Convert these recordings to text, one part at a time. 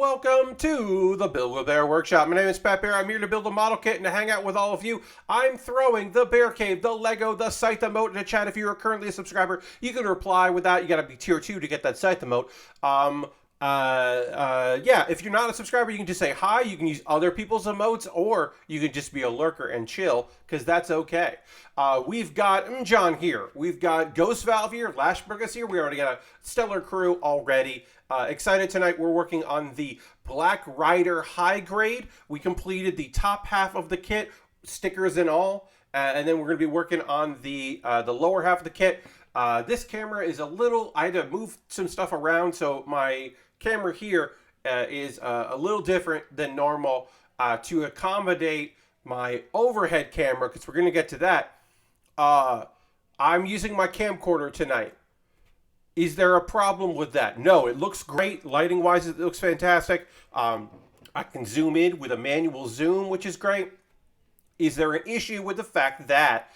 welcome to the Build With Baer Workshop. My name is Pat Bear. I'm here to build a model kit and to hang out with all of you. I'm throwing the Bear Cave, the Lego, the Scythe emote in the chat. If you are currently a subscriber, you can reply with that. You got to be tier 2 to get that Scythe emote. Yeah, if you're not a subscriber, you can just say hi. You can use other people's emotes, or you can just be a lurker and chill, because that's okay. We've got John here. We've got Ghost Valve here. Lashburgers here. We already got a stellar crew already. Excited tonight. We're working on the Black Rider high grade. We completed the top half of the kit, stickers and all, and then we're going to be working on the lower half of the kit. This camera is a little, I had to move some stuff around, so my camera here is a little different than normal to accommodate my overhead camera, because we're going to get to that. I'm using my camcorder tonight. Is there a problem with that? No, it looks great. Lighting wise, it looks fantastic. I can zoom in with a manual zoom, which is great. Is there an issue with the fact that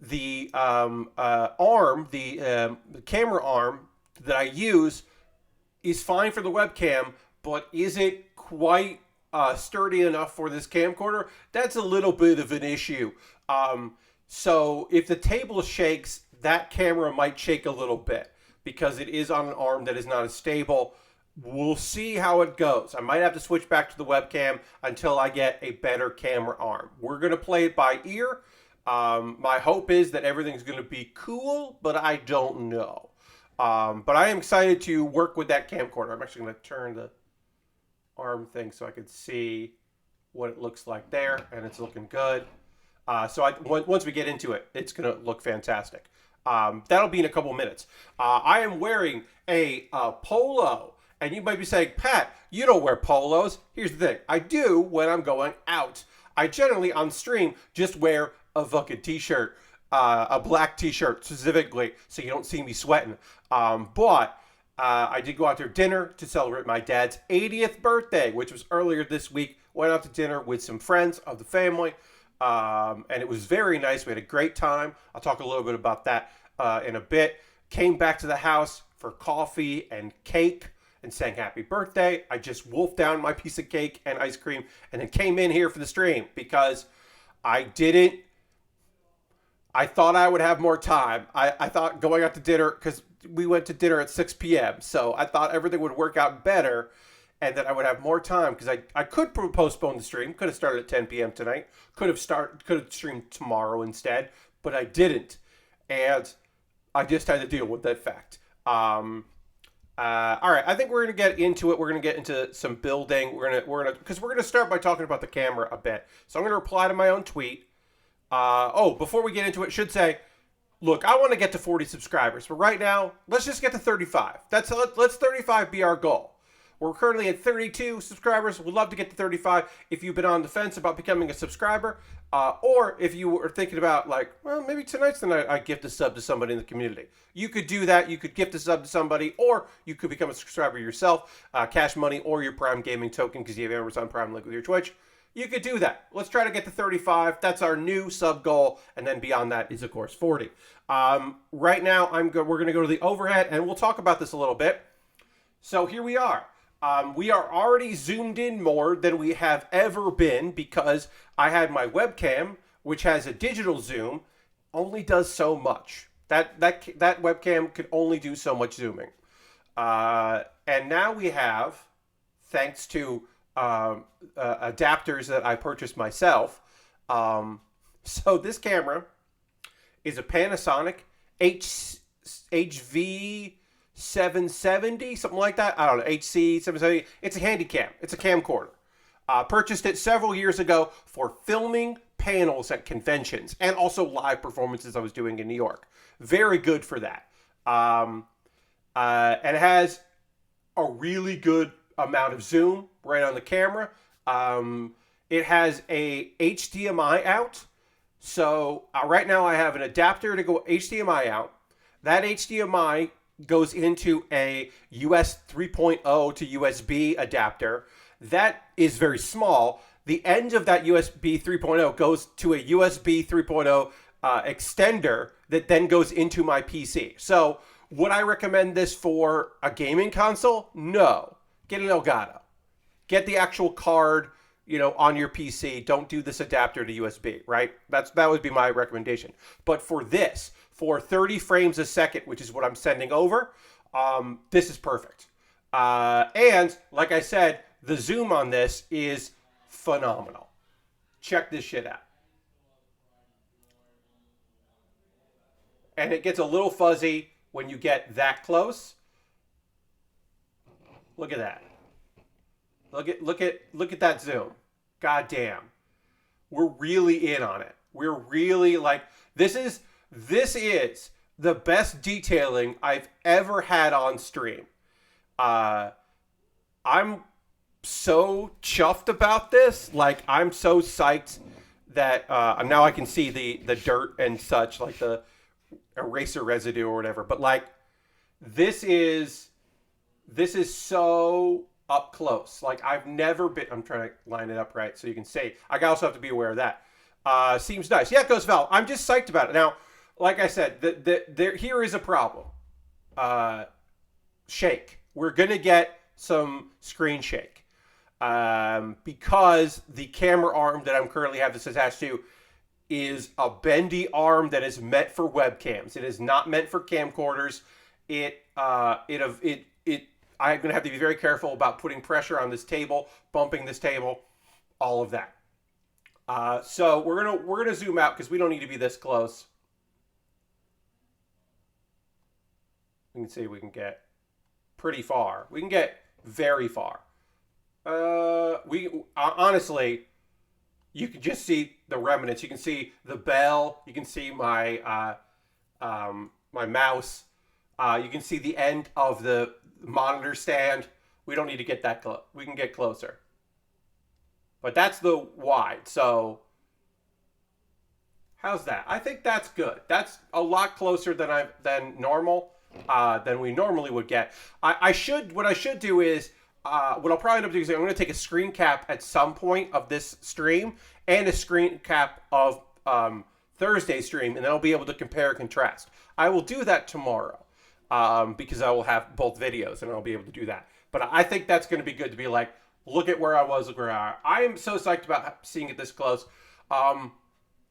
the arm, the camera arm that I use is fine for the webcam, but is it quite sturdy enough for this camcorder? That's a little bit of an issue. So if the table shakes, that camera might shake a little bit, because it is on an arm that is not as stable. We'll see how it goes. I might have to switch back to the webcam until I get a better camera arm. We're going to play it by ear. My hope is that everything's going to be cool, but I don't know. But I am excited to work with that camcorder. I'm actually going to turn the arm thing so I can see what it looks like there, and it's looking good. Once we get into it, it's going to look fantastic. That'll be in a couple minutes. I am wearing a polo, and you might be saying, Pat, you don't wear polos. Here's the thing. I do when I'm going out. I generally, on stream, just wear a fucking t-shirt, a black t-shirt specifically, so you don't see me sweating. But I did go out to dinner to celebrate my dad's 80th birthday, which was earlier this week. Went out to dinner with some friends of the family. And it was very nice. We had a great time. I'll talk a little bit about that in a bit. Came back to the house for coffee and cake and sang happy birthday. I just wolfed down my piece of cake and ice cream and then came in here for the stream because I thought I would have more time. I thought going out to dinner, because we went to dinner at 6 p.m. So I thought everything would work out better and that I would have more time, because I could postpone the stream. Could have started at 10 p.m. tonight. Could have streamed tomorrow instead, but I didn't, and I just had to deal with that fact. All right, I think we're gonna get into it. We're gonna get into some building. We're gonna start by talking about the camera a bit. So I'm gonna reply to my own tweet. Before we get into it, should say, look, I want to get to 40 subscribers, but right now, let's just get to 35. Let's 35 be our goal. We're currently at 32 subscribers. We'd love to get to 35. If you've been on the fence about becoming a subscriber, or if you were thinking about, like, well, maybe tonight's the night I gift a sub to somebody in the community. You could do that. You could gift a sub to somebody, or you could become a subscriber yourself, cash money or your Prime Gaming token, because you have Amazon Prime link with your Twitch. You could do that. Let's try to get to 35. That's our new sub goal, and then beyond that is, of course, 40. Right now, we're going to go to the overhead, and we'll talk about this a little bit. So here we are. We are already zoomed in more than we have ever been, because I had my webcam, which has a digital zoom, only does so much. That webcam could only do so much zooming. And now we have, thanks to adapters that I purchased myself. So this camera is a Panasonic HV 770, something like that. I don't know, HC 770. It's a handy cam. It's a camcorder. Purchased it several years ago for filming panels at conventions and also live performances I was doing in New York. Very good for that. And it has a really good amount of zoom right on the camera. It has a HDMI out. So right now I have an adapter to go HDMI out. That HDMI goes into a US 3.0 to USB adapter. That is very small. The end of that USB 3.0 goes to a USB 3.0 extender that then goes into my PC. So would I recommend this for a gaming console? No. Get an Elgato. get the actual card, on your PC. Don't do this adapter to USB, right? That would be my recommendation. But for 30 frames a second, which is what I'm sending over, this is perfect. And like I said, the zoom on this is phenomenal. Check this shit out. And it gets a little fuzzy when you get that close. Look at that. Look at that zoom. God damn. We're really in on it. We're really like, this is the best detailing I've ever had on stream. I'm so chuffed about this. Like, I'm so psyched that now I can see the dirt and such, like the eraser residue or whatever. But like, this is so up close. Like, I've never been. I'm trying to line it up right so you can see. I also have to be aware of that. Seems nice. Yeah, Ghost Valve. I'm just psyched about it. Now, like I said, here is a problem. Shake. We're gonna get some screen shake because the camera arm that I'm currently have this attached to is a bendy arm that is meant for webcams. It is not meant for camcorders. I'm gonna have to be very careful about putting pressure on this table, bumping this table, all of that. So we're gonna zoom out because we don't need to be this close. We can see we can get pretty far. We can get very far. Honestly, you can just see the remnants. You can see the bell. You can see my my mouse. You can see the end of the monitor stand. We don't need to get that close. We can get closer. But that's the wide. So how's that? I think that's good. That's a lot closer than normal. Than we normally would get. What I should do is what I'll probably end up doing is I'm going to take a screen cap at some point of this stream and a screen cap of Thursday's stream, and then I'll be able to compare and contrast. I will do that tomorrow because I will have both videos and I'll be able to do that. But I think that's going to be good to be like, look at where I was, look where I am so psyched about seeing it this close.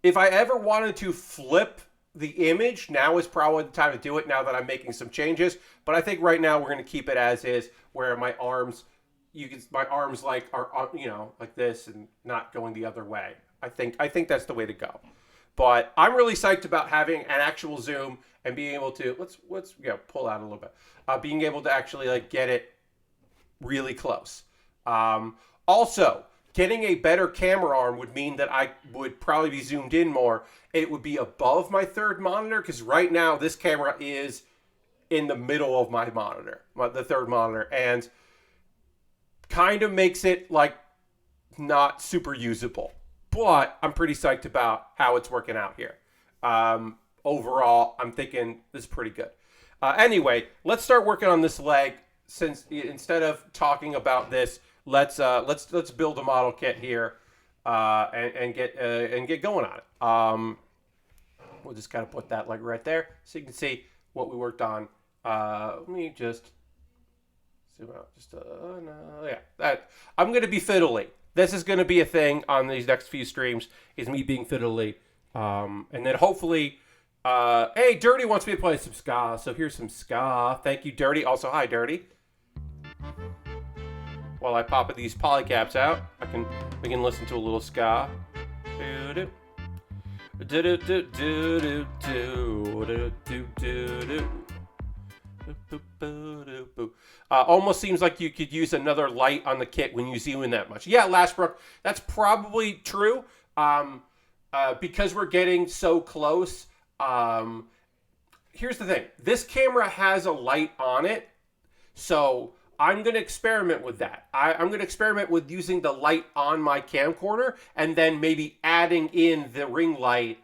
If I ever wanted to flip the image, now is probably the time to do it, now that I'm making some changes. But I think right now we're going to keep it as is, where my arms, like are like this and not going the other way. I think that's the way to go. But I'm really psyched about having an actual zoom and being able to let's pull out a little bit, being able to actually like get it really close. Also, getting a better camera arm would mean that I would probably be zoomed in more. It would be above my third monitor, because right now this camera is in the middle of my monitor, the third monitor, and kind of makes it like not super usable. But I'm pretty psyched about how it's working out here. Overall, I'm thinking this is pretty good. Anyway, let's start working on this leg. Since instead of talking about this, let's build a model kit here and get going on it. We'll just kind of put that like right there so you can see what we worked on. Let me just zoom out. I'm gonna be fiddly. This is gonna be a thing on these next few streams, is me being fiddly, and then hopefully. Hey, Dirty wants me to play some ska, so here's some ska. Thank you, Dirty. Also, hi, Dirty. While I pop these polycaps out, we can listen to a little ska. Almost seems like you could use another light on the kit when you zoom in that much. Yeah, Lashbrook, that's probably true. Because we're getting so close. Here's the thing. This camera has a light on it, so I'm going to experiment with that. I'm going to experiment with using the light on my camcorder and then maybe adding in the ring light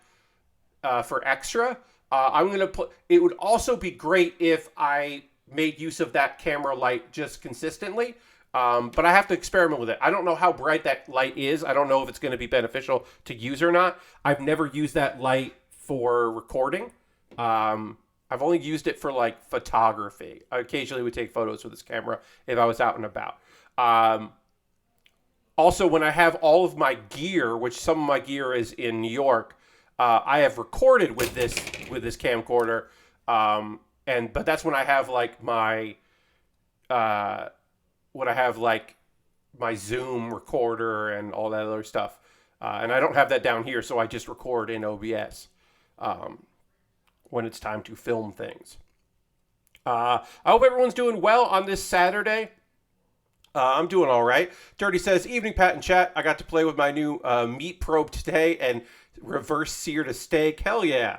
for extra. I'm going to put. It would also be great if I made use of that camera light just consistently. But I have to experiment with it. I don't know how bright that light is. I don't know if it's going to be beneficial to use or not. I've never used that light for recording. I've only used it for like photography. I occasionally would take photos with this camera if I was out and about. Also, when I have all of my gear, which some of my gear is in New York, I have recorded with this camcorder, but that's when I have like my when I have like my Zoom recorder and all that other stuff, and I don't have that down here, so I just record in OBS when it's time to film things. I hope everyone's doing well on this Saturday. I'm doing all right. Dirty says, evening, Pat and chat. I got to play with my new meat probe today and reverse seared a steak. Hell yeah.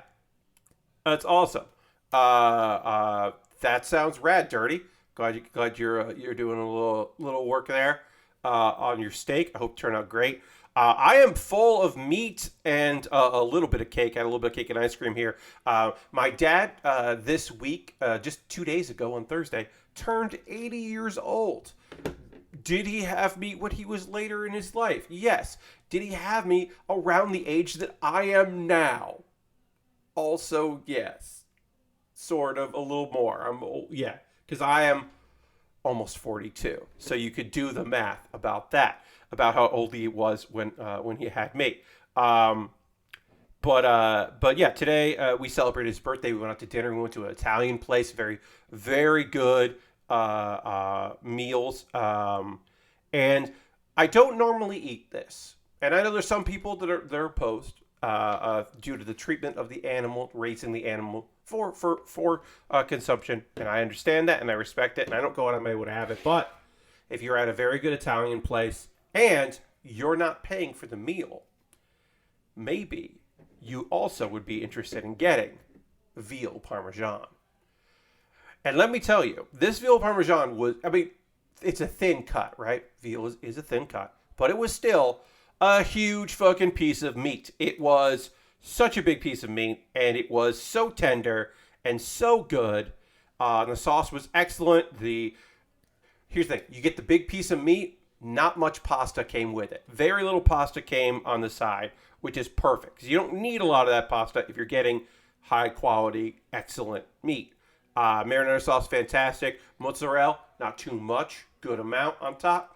That's awesome. That sounds rad, Dirty. Glad you're doing a little work there on your steak. I hope it turned out great. I am full of meat and a little bit of cake. I had a little bit of cake and ice cream here. My dad this week, just 2 days ago on Thursday, turned 80 years old. Did he have me when he was later in his life? Yes. Did he have me around the age that I am now? Also, yes. Sort of, a little more. Yeah, because I am almost 42. So you could do the math about that, about how old he was when he had me. But yeah, today we celebrated his birthday. We went out to dinner. We went to an Italian place. Very, very good meals. And I don't normally eat this. And I know there's some people that are opposed due to the treatment of the animal, raising the animal for consumption. And I understand that and I respect it. And I don't go out of my way to have it. But if you're at a very good Italian place and you're not paying for the meal, maybe you also would be interested in getting veal parmesan. And let me tell you, this veal parmesan was, it's a thin cut, right? Veal is a thin cut. But it was still a huge fucking piece of meat. It was such a big piece of meat, and it was so tender and so good. The sauce was excellent. Here's the thing. You get the big piece of meat, not much pasta came with it. Very little pasta came on the side, which is perfect. Because you don't need a lot of that pasta if you're getting high quality, excellent meat. Marinara sauce, fantastic. Mozzarella, not too much. Good amount on top.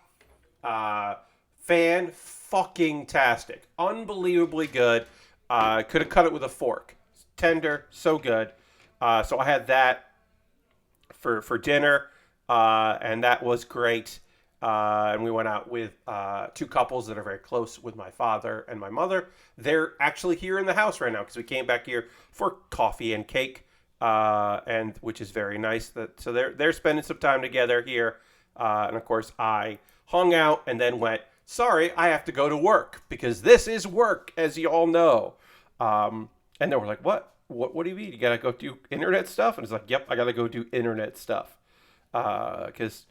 Fan-fucking-tastic. Unbelievably good. Could have cut it with a fork. Tender, so good. So I had that for dinner, and that was great. And we went out with two couples that are very close with my father and my mother. They're actually here in the house right now because we came back here for coffee and cake, and which is very nice. So they're spending some time together here, and of course I hung out and then went, sorry, I have to go to work because this is work, as you all know. And then we're like, what do you mean? You gotta go do internet stuff? And it's like, yep, I gotta go do internet stuff. Because,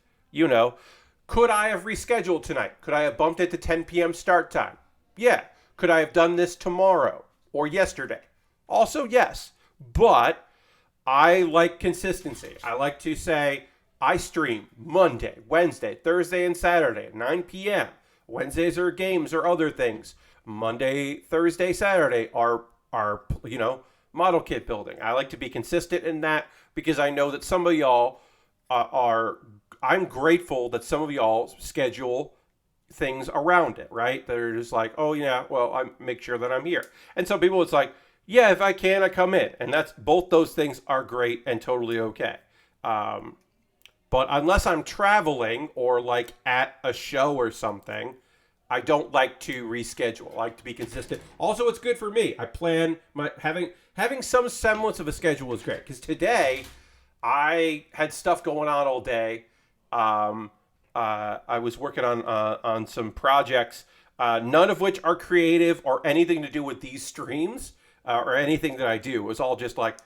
could I have rescheduled tonight? Could I have bumped it to 10 p.m. start time? Yeah. Could I have done this tomorrow or yesterday? Also, yes. But I like consistency. I like to say I stream Monday, Wednesday, Thursday, and Saturday at 9 p.m. Wednesdays are games or other things. Monday, Thursday, Saturday are model kit building. I like to be consistent in that because I know that some of y'all I'm grateful that some of y'all schedule things around it, right? They're just like, oh yeah, well, I make sure that I'm here. And some people, it's like, yeah, if I can, I come in. And that's, both those things are great and totally okay. But unless I'm traveling or like at a show or something, I don't like to reschedule. I like to be consistent. Also, it's good for me. I plan having some semblance of a schedule is great. Because today I had stuff going on all day. I was working on some projects, none of which are creative or anything to do with these streams or anything that I do. It was all just like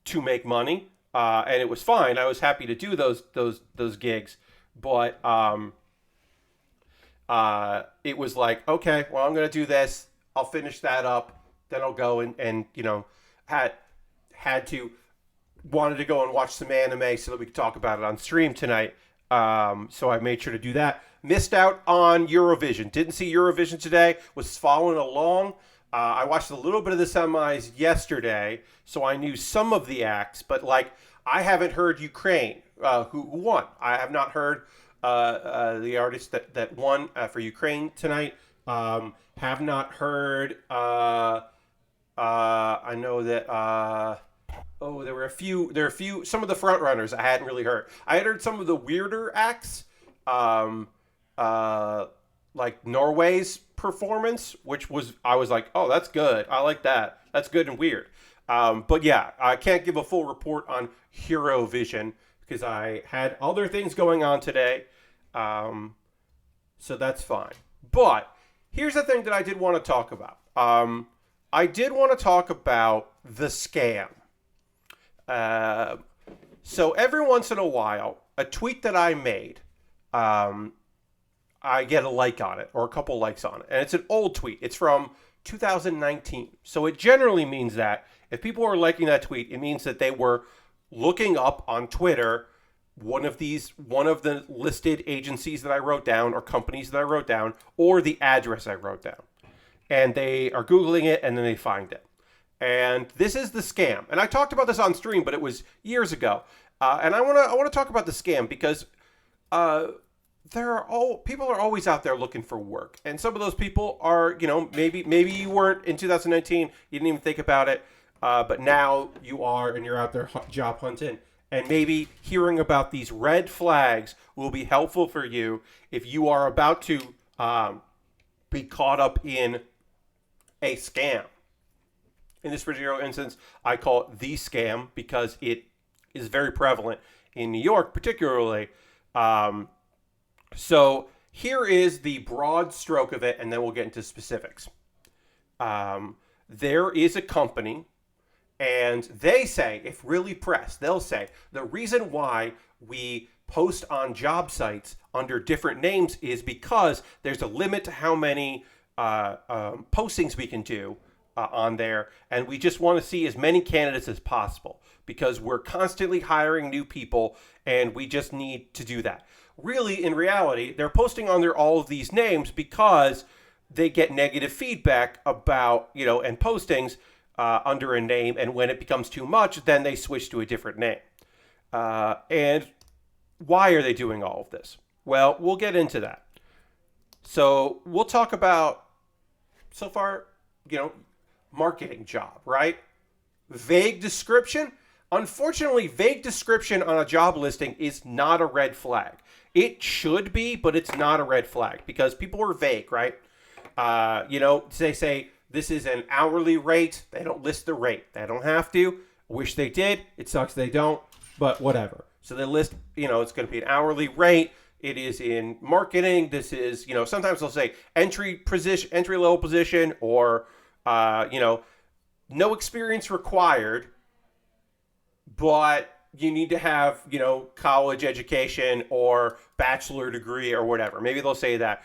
to make money, and it was fine. I was happy to do those gigs, but it was like, okay, well, I'm gonna do this. I'll finish that up, then I'll go and wanted to go and watch some anime so that we could talk about it on stream tonight. So I made sure to do that. Missed out on Eurovision. Didn't see Eurovision today. Was following along. I watched a little bit of the semis yesterday, so I knew some of the acts. But like, I haven't heard Ukraine, who won. I have not heard the artist that won for Ukraine tonight. Have not heard. I know that. Oh, there were a few. There are a few. Some of the front runners I hadn't really heard. I had heard some of the weirder acts, um, uh, like Norway's performance, which was I was like, oh, that's good. I like that. That's good and weird. But yeah, I can't give a full report on Eurovision because I had other things going on today. So that's fine. But here's the thing that I did want to talk about. I did want to talk about the scam. Uh, so every once in a while, a tweet that I made, um, I get a like on it or a couple likes on it. And it's an old tweet. It's from 2019. So it generally means that if people are liking that tweet, it means that they were looking up on Twitter one of the listed agencies that I wrote down or companies that I wrote down or the address I wrote down. And they are Googling it and then they find it. And this is the scam. And I talked about this on stream, but it was years ago. And I want to talk about the scam because people are always out there looking for work, and some of those people are, maybe you weren't in 2019, you didn't even think about it, but now you are, and you're out there job hunting, and maybe hearing about these red flags will be helpful for you if you are about to be caught up in a scam. In this particular instance, I call it the scam because it is very prevalent in New York, particularly. So here is the broad stroke of it, and then we'll get into specifics. There is a company, and they say, if really pressed, they'll say, the reason why we post on job sites under different names is because there's a limit to how many postings we can do on there, and we just want to see as many candidates as possible because we're constantly hiring new people, and we just need to do that. Really, in reality, they're posting under all of these names because they get negative feedback about, and postings under a name, and when it becomes too much, then they switch to a different name. And why are they doing all of this? Well, we'll get into that. So we'll talk about, so far, marketing job, right? Vague description. Unfortunately, vague description on a job listing is not a red flag. It should be, but it's not a red flag because people are vague, right? They say this is an hourly rate. They don't list the rate. They don't have to. Wish they did. It sucks they don't, but whatever. So they list, it's going to be an hourly rate. It is in marketing. This is, sometimes they'll say entry level position, or, no experience required, but you need to have, college education or bachelor degree or whatever. Maybe they'll say that.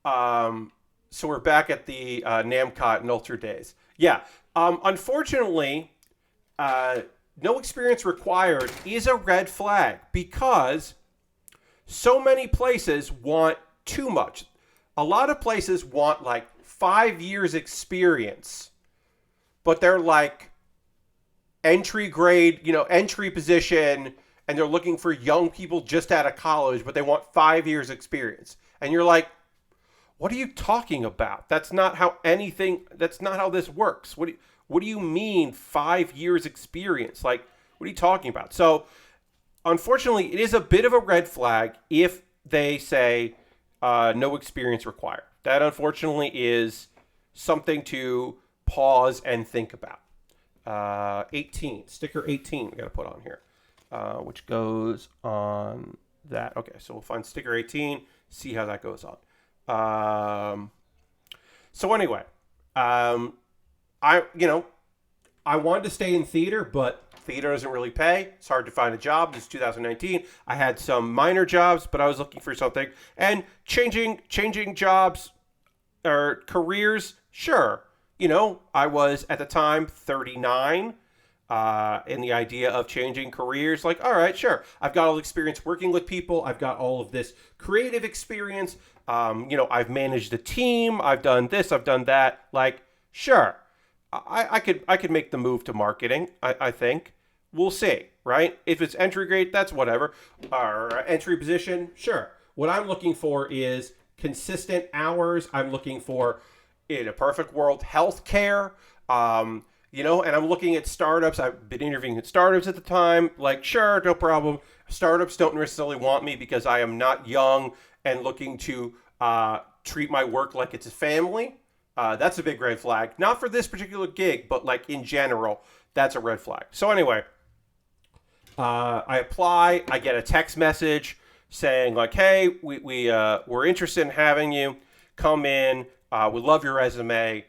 So we're back at the Namcot and Ultra days. Yeah. Unfortunately, no experience required is a red flag because so many places want too much. A lot of places want like 5 years experience, but they're like entry grade, entry position, and they're looking for young people just out of college, but they want 5 years experience. And you're like, what are you talking about? That's not how this works. What do you mean 5 years experience? Like, what are you talking about? So, unfortunately, it is a bit of a red flag if they say no experience required. That, unfortunately, is something to pause and think about. 18, sticker 18 we got to put on here, which goes on that. Okay, so we'll find sticker 18, see how that goes on. So anyway, I wanted to stay in theater, but theater doesn't really pay. It's hard to find a job. This is 2019. I had some minor jobs, but I was looking for something. And changing jobs or careers, sure. I was at the time 39, and the idea of changing careers, like, all right, sure. I've got all the experience working with people. I've got all of this creative experience. I've managed a team. I've done this. I've done that. Like, sure. I could make the move to marketing, I think. we'll see, right? If it's entry grade, that's whatever. Or entry position, sure. What I'm looking for is consistent hours. I'm looking for, in a perfect world, healthcare. And I'm looking at startups. I've been interviewing at startups at the time. Like, sure, no problem. Startups don't necessarily want me because I am not young and looking to treat my work like it's a family. That's a big red flag. Not for this particular gig, but like in general, that's a red flag. So anyway, I apply. I get a text message saying like, "Hey, we're interested in having you. Come in. We love your resume.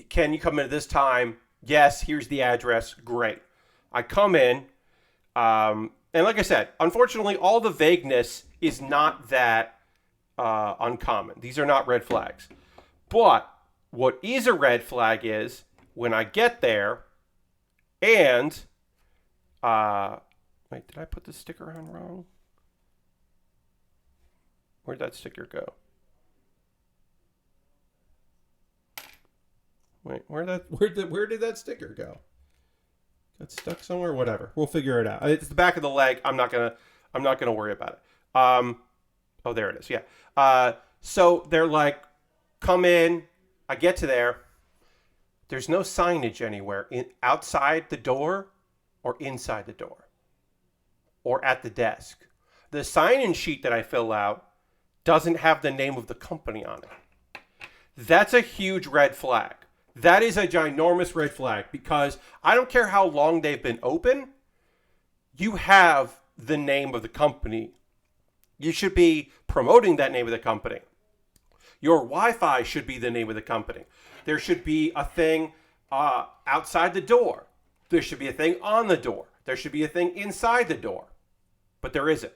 Can you come in at this time? Yes. Here's the address. Great." I come in, and like I said, unfortunately, all the vagueness is not that uncommon. These are not red flags. But what is a red flag is when I get there and, wait, did I put the sticker on wrong? Where'd that sticker go? Wait, where did that sticker go? Got stuck somewhere? Whatever. We'll figure it out. It's the back of the leg. I'm not gonna worry about it. Oh, there it is. Yeah. So they're like, come in. I get to there. There's no signage anywhere outside the door or inside the door or at the desk. The sign-in sheet that I fill out doesn't have the name of the company on it. That's a huge red flag. That is a ginormous red flag because I don't care how long they've been open. You have the name of the company. You should be promoting that name of the company. Your Wi-Fi should be the name of the company. There should be a thing outside the door. There should be a thing on the door. There should be a thing inside the door. But there isn't.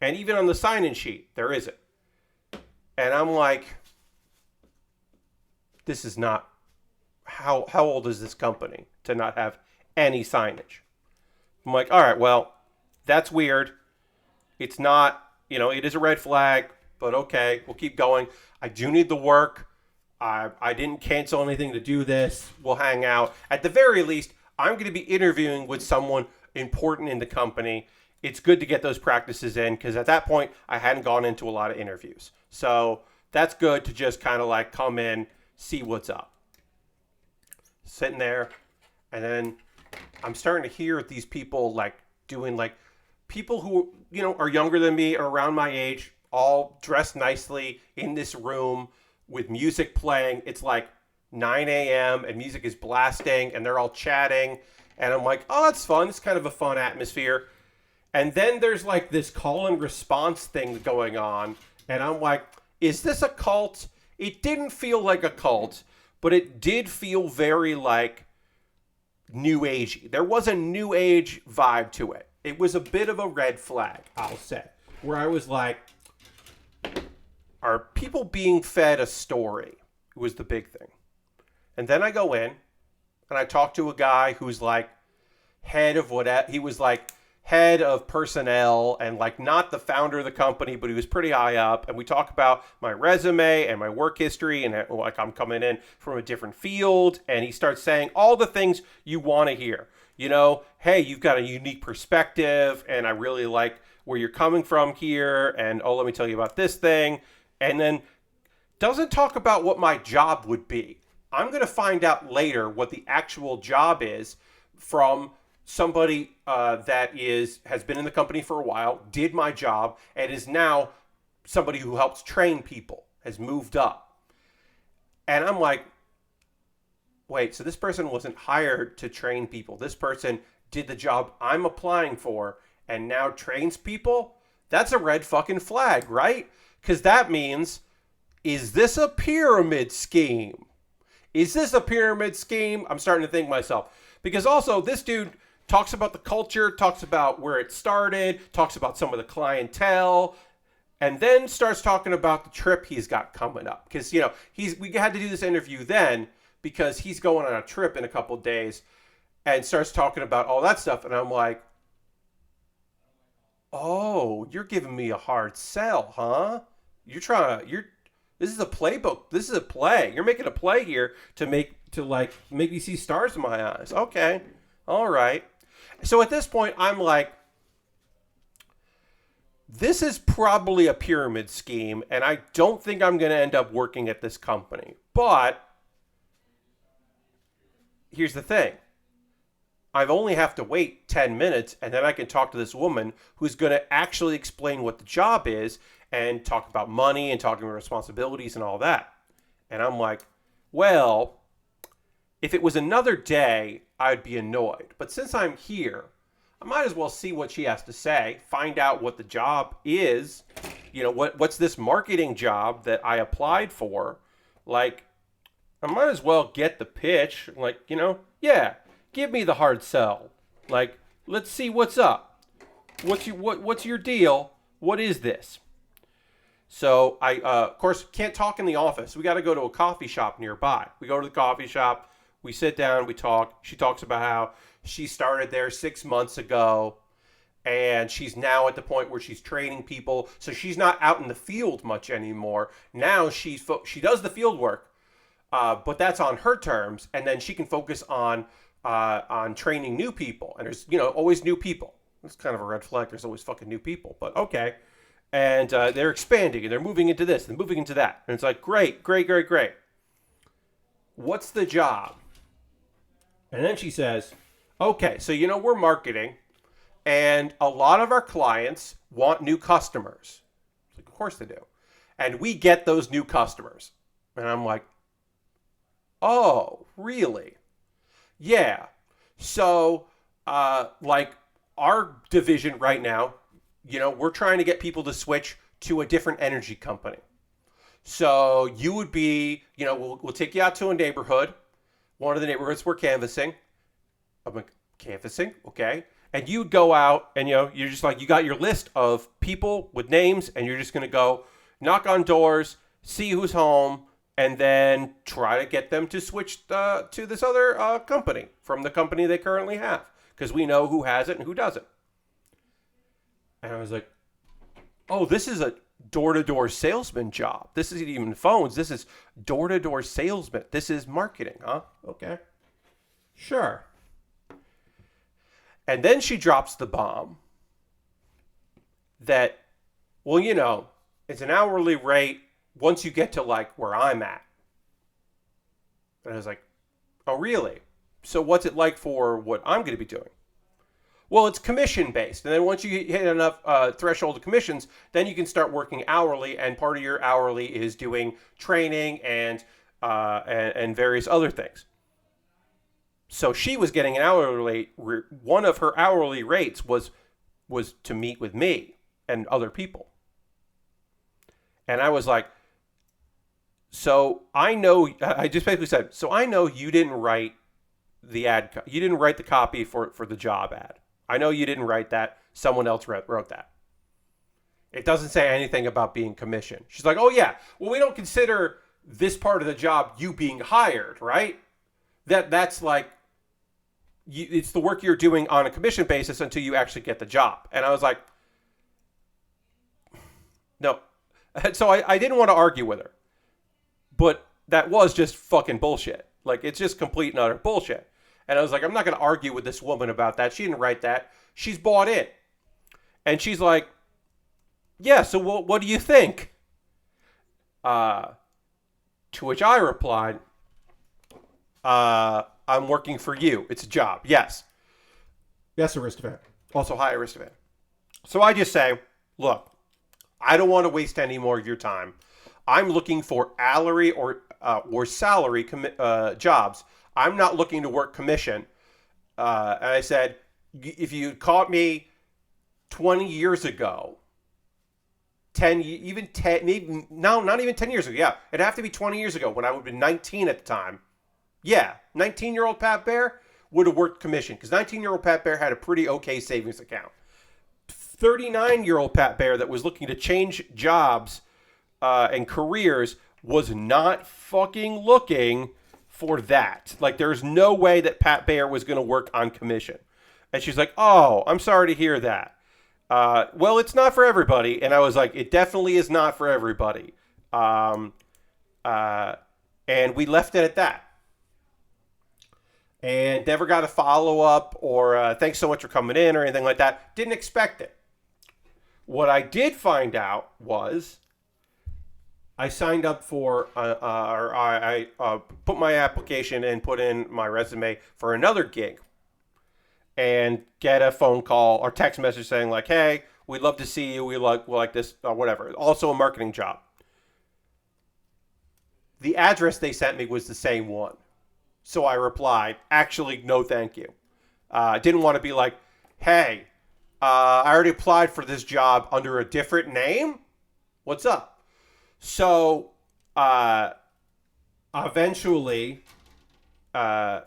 And even on the sign-in sheet, there isn't. And I'm like, this is not... How old is this company to not have any signage? I'm like, all right, well, that's weird. It's not, it is a red flag, but okay, we'll keep going. I do need the work. I didn't cancel anything to do this. We'll hang out. At the very least, I'm going to be interviewing with someone important in the company. It's good to get those practices in because at that point, I hadn't gone into a lot of interviews. So that's good to just kind of like come in, see what's up. Sitting there, and then I'm starting to hear these people like doing like people who are younger than me or around my age, all dressed nicely in this room with music playing. It's like 9 a.m. and music is blasting and they're all chatting, and I'm like, oh, that's fun. It's kind of a fun atmosphere. And then there's like this call and response thing going on, and I'm like, is this a cult? It didn't feel like a cult, but it did feel very like new agey. There was a new age vibe to it. It was a bit of a red flag, I'll say, where I was like, are people being fed a story? It was the big thing. And then I go in and I talk to a guy who's like head of personnel and like not the founder of the company, but he was pretty high up. And we talk about my resume and my work history and like I'm coming in from a different field. And he starts saying all the things you want to hear. Hey, you've got a unique perspective and I really like where you're coming from here. And let me tell you about this thing. And then doesn't talk about what my job would be. I'm going to find out later what the actual job is from somebody that has been in the company for a while, did my job, and is now somebody who helps train people, has moved up. And I'm like, wait, so this person wasn't hired to train people. This person did the job I'm applying for and now trains people? That's a red fucking flag, right? Because that means, is this a pyramid scheme? Is this a pyramid scheme? I'm starting to think myself. Because also, this dude talks about the culture, talks about where it started, talks about some of the clientele, and then starts talking about the trip he's got coming up. Because, we had to do this interview then because he's going on a trip in a couple of days and starts talking about all that stuff. And I'm like, oh, you're giving me a hard sell, huh? This is a playbook. This is a play. You're making a play here to make me see stars in my eyes. Okay. All right. So at this point, I'm like, this is probably a pyramid scheme, and I don't think I'm going to end up working at this company. But here's the thing. I only have to wait 10 minutes, and then I can talk to this woman who's going to actually explain what the job is and talk about money and talking about responsibilities and all that. And I'm like, well, if it was another day, I'd be annoyed. But since I'm here, I might as well see what she has to say, find out what the job is. What's this marketing job that I applied for? Like, I might as well get the pitch. Like, yeah, give me the hard sell. Like, let's see what's up. What's your deal? What is this? So I, of course, can't talk in the office. We got to go to a coffee shop nearby. We go to the coffee shop. We sit down. We talk. She talks about how she started there 6 months ago, and she's now at the point where she's training people. So she's not out in the field much anymore. Now she does the field work, but that's on her terms, and then she can focus on training new people. And there's always new people. It's kind of a red flag. There's always fucking new people, but okay. And they're expanding, and they're moving into this, and moving into that. And it's like, great. What's the job? And then she says, okay, so we're marketing, and a lot of our clients want new customers. Like, of course they do. And we get those new customers. And I'm like, oh, really? Yeah. So, like, our division right now, we're trying to get people to switch to a different energy company. So you would be, we'll take you out to a neighborhood, one of the neighborhoods we're canvassing. I'm like, canvassing? Okay. And you would go out and, you're just like, you got your list of people with names, and you're just going to go knock on doors, see who's home, and then try to get them to switch to this other company from the company they currently have, because we know who has it and who doesn't. And I was like, oh, this is a door-to-door salesman job. This isn't even phones. This is door-to-door salesman. This is marketing, huh? Okay. Sure. And then she drops the bomb that, well, it's an hourly rate once you get to, like, where I'm at. And I was like, oh, really? So what's it like for what I'm going to be doing? Well, it's commission-based. And then once you hit enough threshold of commissions, then you can start working hourly. And part of your hourly is doing training and various other things. So she was getting an hourly. One of her hourly rates was to meet with me and other people. And I was like, so I know, I just basically said, so I know you didn't write the ad, you didn't write the copy for the job ad. I know you didn't write that. Someone else wrote that. It doesn't say anything about being commissioned. She's like, oh yeah, well, we don't consider this part of the job you being hired, right? That's like, it's the work you're doing on a commission basis until you actually get the job. And I was like, no. So I didn't want to argue with her. But that was just fucking bullshit. Like, it's just complete and utter bullshit. And I was like, I'm not going to argue with this woman about that. She didn't write that. She's bought in. And she's like, yeah, so what do you think? To which I replied, I'm working for you. It's a job. Yes. Yes, Aristovan. Also, hi, Aristovan. So I just say, look, I don't want to waste any more of your time. I'm looking for salary or salary jobs. I'm not looking to work commission. And I said, if you caught me 20 years ago, 10, even 10, maybe, no, not even 10 years ago. Yeah, it'd have to be 20 years ago when I would have been 19 at the time. Yeah, 19-year-old Pat Bear would have worked commission because 19-year-old Pat Bear had a pretty okay savings account. 39-year-old Pat Bear that was looking to change jobs and careers was not fucking looking for that. Like, there's no way that Pat Bear was going to work on commission. And she's like, oh, I'm sorry to hear that. Well, it's not for everybody. And I was like, it definitely is not for everybody. And we left it at that. and never got a follow-up or thanks so much for coming in or anything like that. Didn't expect it. What I did find out was I signed up for, or I put my application and put in my resume for another gig, and get a phone call or text message saying like, "Hey, we'd love to see you. We like this, or whatever." Also a marketing job. The address they sent me was the same one, so I replied, "Actually, no, thank you." Didn't want to be like, "Hey, I already applied for this job under a different name. What's up?" So, eventually, I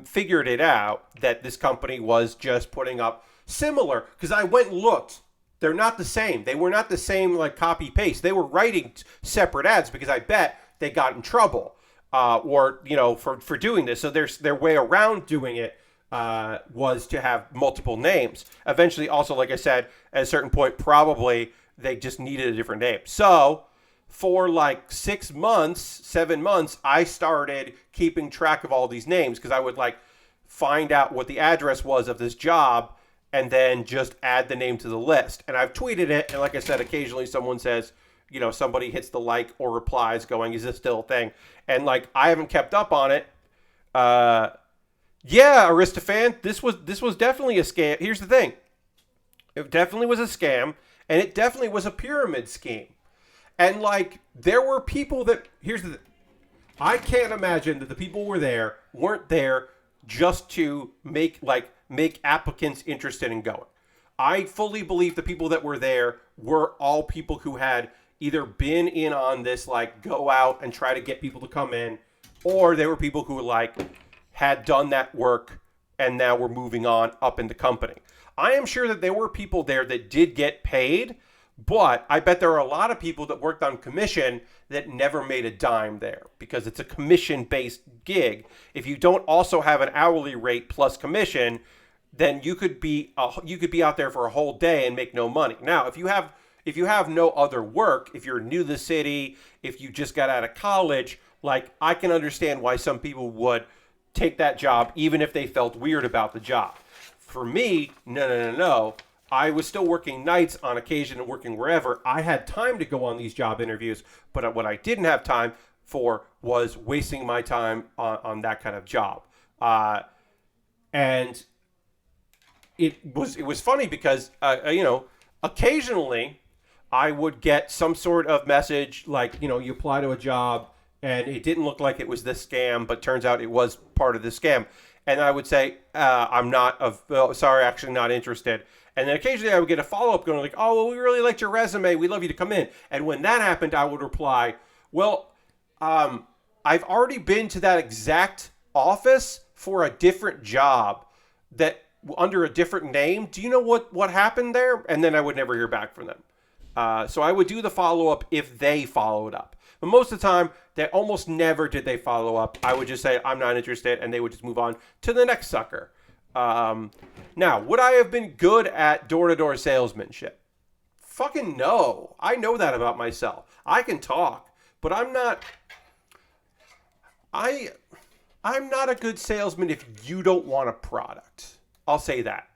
figured it out that this company was just putting up similar, because I went and looked. They're not the same. They were not the same, like, copy paste. They were writing separate ads because I bet they got in trouble, for doing this. So their way around doing it was to have multiple names. Eventually, also, like I said, at a certain point, probably they just needed a different name. So for like 6 months, 7 months, I started keeping track of all these names, because I would like find out what the address was of this job and then just add the name to the list. And I've tweeted it, and like I said, occasionally someone says, somebody hits the like or replies going, "Is this still a thing?" And like, I haven't kept up on it. Yeah, Aristophan, this was definitely a scam. Here's the thing. It definitely was a scam, and it definitely was a pyramid scheme. And like, there were people that, I can't imagine that the people weren't there just to make applicants interested in going. I fully believe the people that were there were all people who had either been in on this, like, go out and try to get people to come in, or they were people who like had done that work and now were moving on up in the company. I am sure that there were people there that did get paid, but I bet there are a lot of people that worked on commission that never made a dime there, because it's a commission-based gig. If you don't also have an hourly rate plus commission, then you could be out there for a whole day and make no money. Now, if you have no other work, if you're new to the city, if you just got out of college, like, I can understand why some people would take that job even if they felt weird about the job. For me, no. I was still working nights on occasion and working wherever. I had time to go on these job interviews, but what I didn't have time for was wasting my time on that kind of job. And it was funny because, occasionally I would get some sort of message like, you apply to a job and it didn't look like it was this scam, but turns out it was part of the scam. And I would say, sorry, actually not interested. And then occasionally I would get a follow-up going like, "Oh, well, we really liked your resume. We'd love you to come in." And when that happened, I would reply, "Well, I've already been to that exact office for a different job that under a different name. Do you know what happened there?" And then I would never hear back from them. So I would do the follow-up if they followed up. But most of the time, they almost never did they follow up. I would just say, "I'm not interested," and they would just move on to the next sucker. Now, would I have been good at door-to-door salesmanship? Fucking no. I know that about myself. I can talk, but I'm not a good salesman if you don't want a product. I'll say that.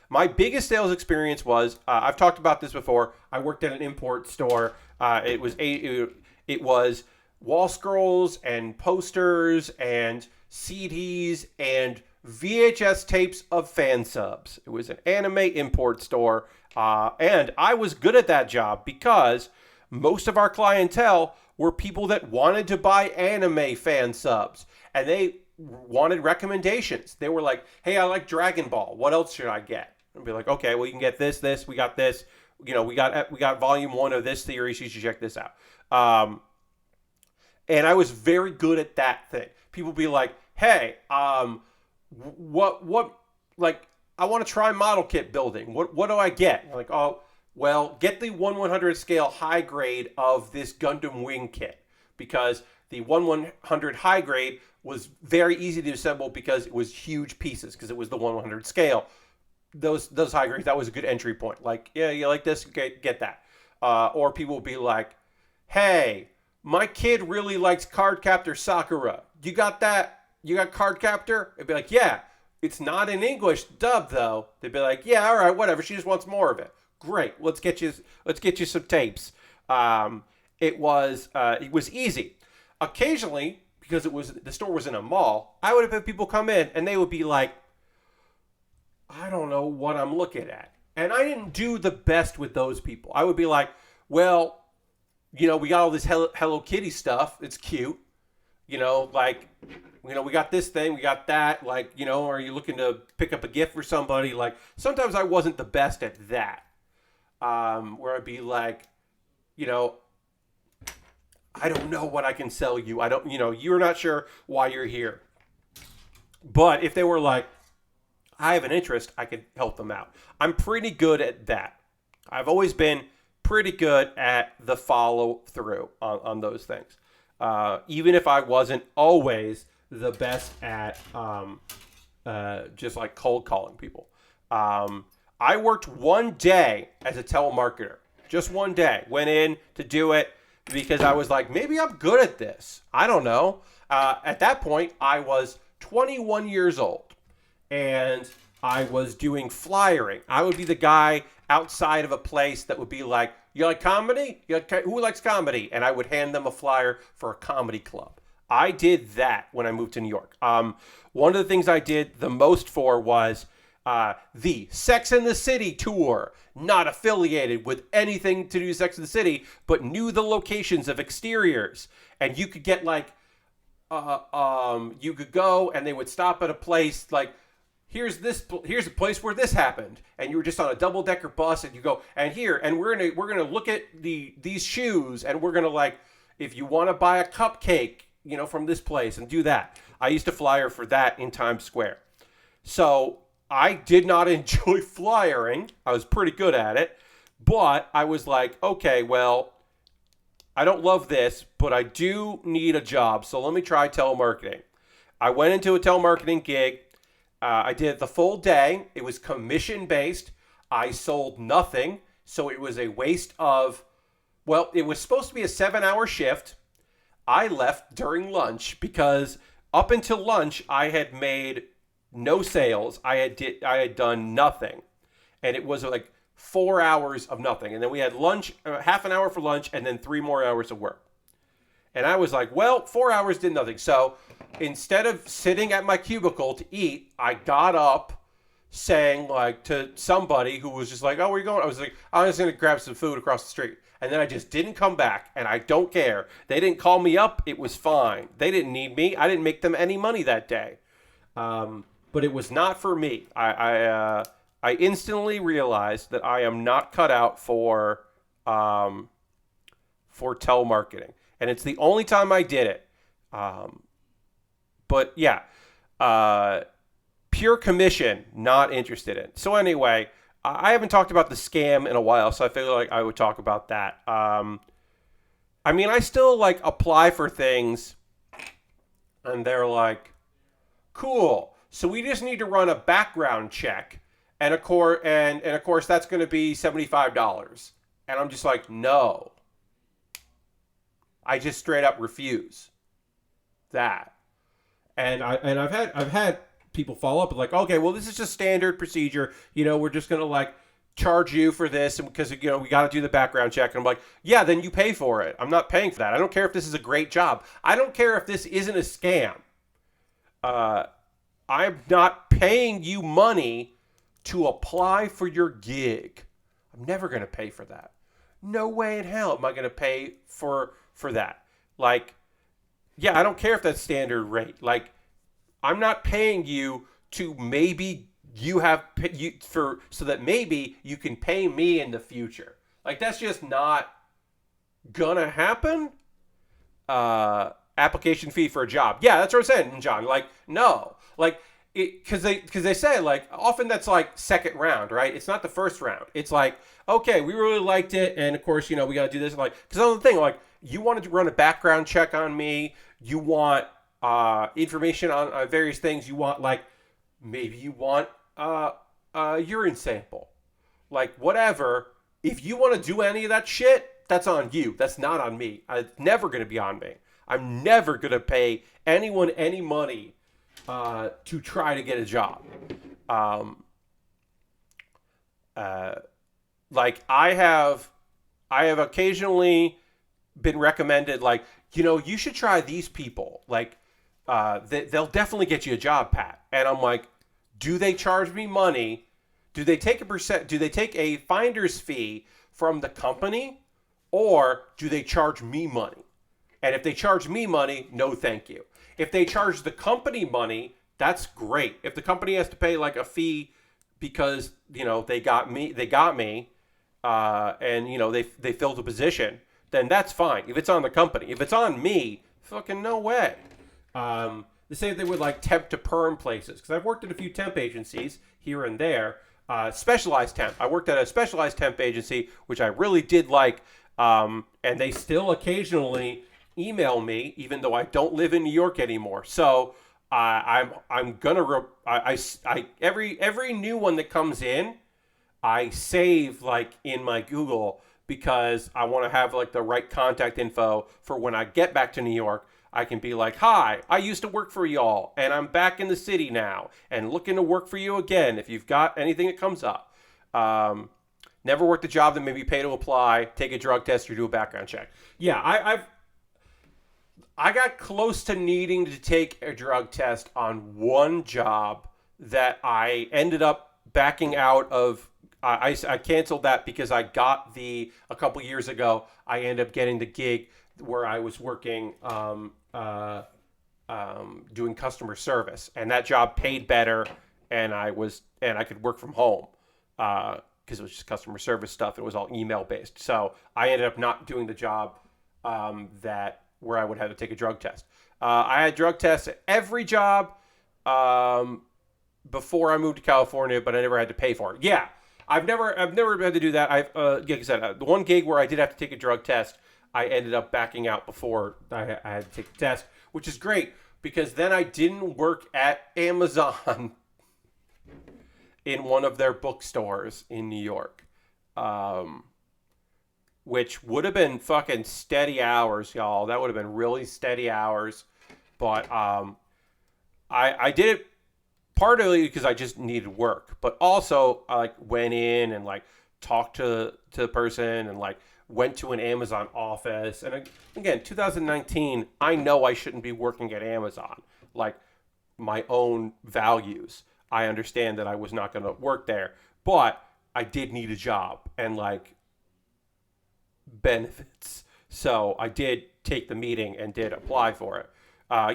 My biggest sales experience was, I've talked about this before. I worked at an import store. It was wall scrolls and posters and CDs and VHS tapes of fan subs. It was an anime import store, and I was good at that job because most of our clientele were people that wanted to buy anime fan subs, and they wanted recommendations. They were like, "Hey, I like Dragon Ball. What else should I get?" And be like, "Okay, well, you can get this. We got this. We got volume 1 of this series. You should check this out." And I was very good at that thing. People be like, "Hey, what like, I want to try model kit building. What do I get?" I'm like, "Oh, well, get the 1/100 scale high grade of this Gundam Wing kit, because the 1/100 high grade was very easy to assemble because it was huge pieces, because it was the 1/100 scale. Those high grades, that was a good entry point. Like, yeah, you like this? Okay, get that." Or people will be like, "Hey, my kid really likes Cardcaptor Sakura. You got that? You got Cardcaptor? It'd be like, yeah. It's not in English dub though. They'd be like, yeah, all right, whatever. She just wants more of it. Great. Let's get you some tapes. It was easy. Occasionally, because the store was in a mall, I would have had people come in and they would be like, I don't know what I'm looking at. And I didn't do the best with those people. I would be like, well, we got all this Hello Kitty stuff. It's cute. We got this thing, we got that. Are you looking to pick up a gift for somebody? Like, sometimes I wasn't the best at that. Where I'd be like, I don't know what I can sell you. I don't, you're not sure why you're here. But if they were like, I have an interest, I could help them out. I'm pretty good at that. I've always been pretty good at the follow through on those things. Even if I wasn't always the best at just like cold calling people. I worked one day as a telemarketer. Just one day. Went in to do it because I was like, maybe I'm good at this. I don't know. At that point, I was 21 years old. And I was doing flyering. I would be the guy outside of a place that would be like, you like comedy? Who likes comedy? And I would hand them a flyer for a comedy club. I did that when I moved to New York. One of the things I did the most for was the Sex and the City tour. Not affiliated with anything to do with Sex and the City, but knew the locations of exteriors. And you could get like, you could go and they would stop at a place like, here's a place where this happened, and you were just on a double-decker bus, and you go, and we're gonna look at these shoes, and we're gonna like, if you want to buy a cupcake, from this place, and do that. I used to flyer for that in Times Square. So I did not enjoy flyering. I was pretty good at it, but I was like, okay, well, I don't love this, but I do need a job, so let me try telemarketing. I went into a telemarketing gig. I did the full day. It was commission-based. I sold nothing, so it was a waste of, well, it was supposed to be a 7-hour shift. I left during lunch because up until lunch, I had made no sales. I had done nothing, and it was like 4 hours of nothing. And then we had lunch, half an hour for lunch, and then 3 more hours of work. And I was like, well, 4 hours did nothing. So instead of sitting at my cubicle to eat, I got up saying like to somebody who was just like, oh, where are you going? I was like, I'm just going to grab some food across the street. And then I just didn't come back, and I don't care. They didn't call me up. It was fine. They didn't need me. I didn't make them any money that day. But it was not for me. I instantly realized that I am not cut out for telemarketing. And it's the only time I did it. But yeah, pure commission, not interested in. So anyway, I haven't talked about the scam in a while, so I feel like I would talk about that. I still like apply for things, and they're like, cool. So we just need to run a background check, and of course, that's going to be $75. And I'm just like, no. I just straight up refuse that. And I've had people follow up and like, okay, well, this is just standard procedure. We're just gonna like charge you for this, and because we got to do the background check. And I'm like, yeah, then you pay for it. I'm not paying for that. I don't care if this is a great job. I don't care if this isn't a scam. I'm not paying you money to apply for your gig. I'm never gonna pay for that. No way in hell am I gonna pay for that. Like, yeah, I don't care if that's standard rate. Like, I'm not paying you to maybe so that maybe you can pay me in the future. Like, that's just not gonna happen. Application fee for a job. Yeah, that's what I'm saying, John. Like, no. Like, because they say, like, often that's like second round, right? It's not the first round. It's like, okay, we really liked it, and of course, we got to do this. Like, because another thing, like, you wanted to run a background check on me. You want information on various things. You want, like, maybe you want a urine sample. Like, whatever. If you want to do any of that shit, that's on you. That's not on me. It's never going to be on me. I'm never going to pay anyone any money to try to get a job. Like I have occasionally been recommended, like, you should try these people. Like, they'll definitely get you a job, Pat. And I'm like, do they charge me money? Do they take a finder's fee from the company, or do they charge me money? And if they charge me money, no thank you. If they charge the company money, that's great. If the company has to pay like a fee because, they got me, and they filled a position, then that's fine. If it's on the company, if it's on me, fucking no way. The same thing with like temp to perm places, because I've worked at a few temp agencies here and there. Specialized temp. I worked at a specialized temp agency, which I really did like, and they still occasionally email me, even though I don't live in New York anymore. So I'm gonna every new one that comes in, I save like in my Google, because I want to have like the right contact info for when I get back to New York. I can be like, hi, I used to work for y'all, and I'm back in the city now and looking to work for you again if you've got anything that comes up. Never worked a job that made me pay to apply, take a drug test, or do a background check. Yeah, I got close to needing to take a drug test on one job that I ended up backing out of. I canceled that because I got a couple years ago, I ended up getting the gig where I was working doing customer service, and that job paid better, and I could work from home because it was just customer service stuff. It was all email based, so I ended up not doing the job where I would have to take a drug test. I had drug tests at every job before I moved to California, but I never had to pay for it. Yeah, I've never had to do that. Like I said, the one gig where I did have to take a drug test, I ended up backing out before I had to take the test, which is great because then I didn't work at Amazon in one of their bookstores in New York, which would have been fucking steady hours, y'all. That would have been really steady hours. But I did it partly because I just needed work, but also I like went in and like talked to the person and like went to an Amazon office. And again, 2019, I know I shouldn't be working at Amazon. Like my own values, I understand that I was not going to work there, but I did need a job and like benefits. So I did take the meeting and did apply for it.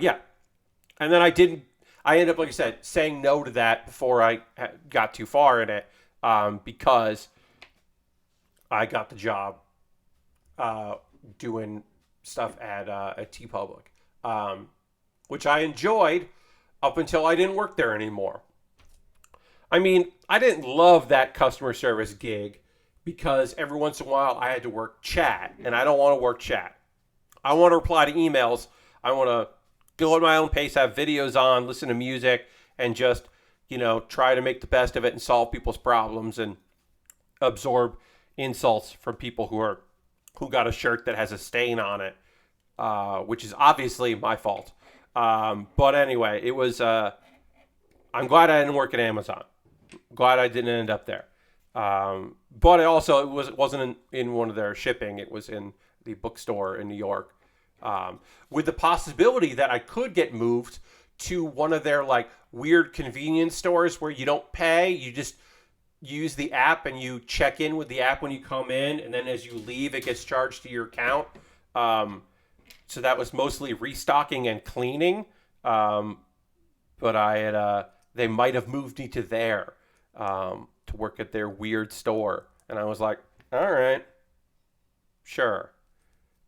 Yeah. And then I ended up, like I said, saying no to that before I got too far in it, because I got the job doing stuff at TeePublic, which I enjoyed up until I didn't work there anymore. I mean, I didn't love that customer service gig because every once in a while I had to work chat, and I don't want to work chat. I want to reply to emails. I want to go at my own pace, have videos on, listen to music, and just, try to make the best of it and solve people's problems and absorb insults from people who got a shirt that has a stain on it, which is obviously my fault. But anyway, it was, I'm glad I didn't work at Amazon. Glad I didn't end up there. But it wasn't in one of their shipping. It was in the bookstore in New York. With the possibility that I could get moved to one of their like weird convenience stores where you don't pay, you just use the app and you check in with the app when you come in, and then as you leave it gets charged to your account. So that was mostly restocking and cleaning, but they might have moved me to there to work at their weird store, and I was like, all right, sure.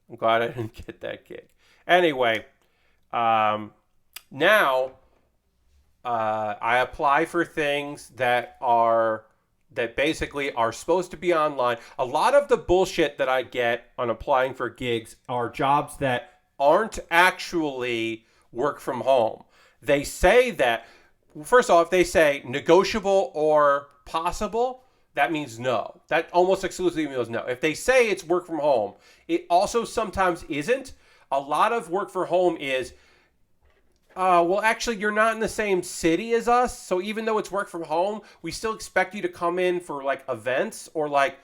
I'm glad I didn't get that gig. Anyway, now I apply for things that basically are supposed to be online. A lot of the bullshit that I get on applying for gigs are jobs that aren't actually work from home. They say that, first off, they say negotiable or possible. that means no. That almost exclusively means no. If they say it's work from home, it also sometimes isn't. A lot of work from home is, well, actually, you're not in the same city as us. So even though it's work from home, we still expect you to come in for like events or like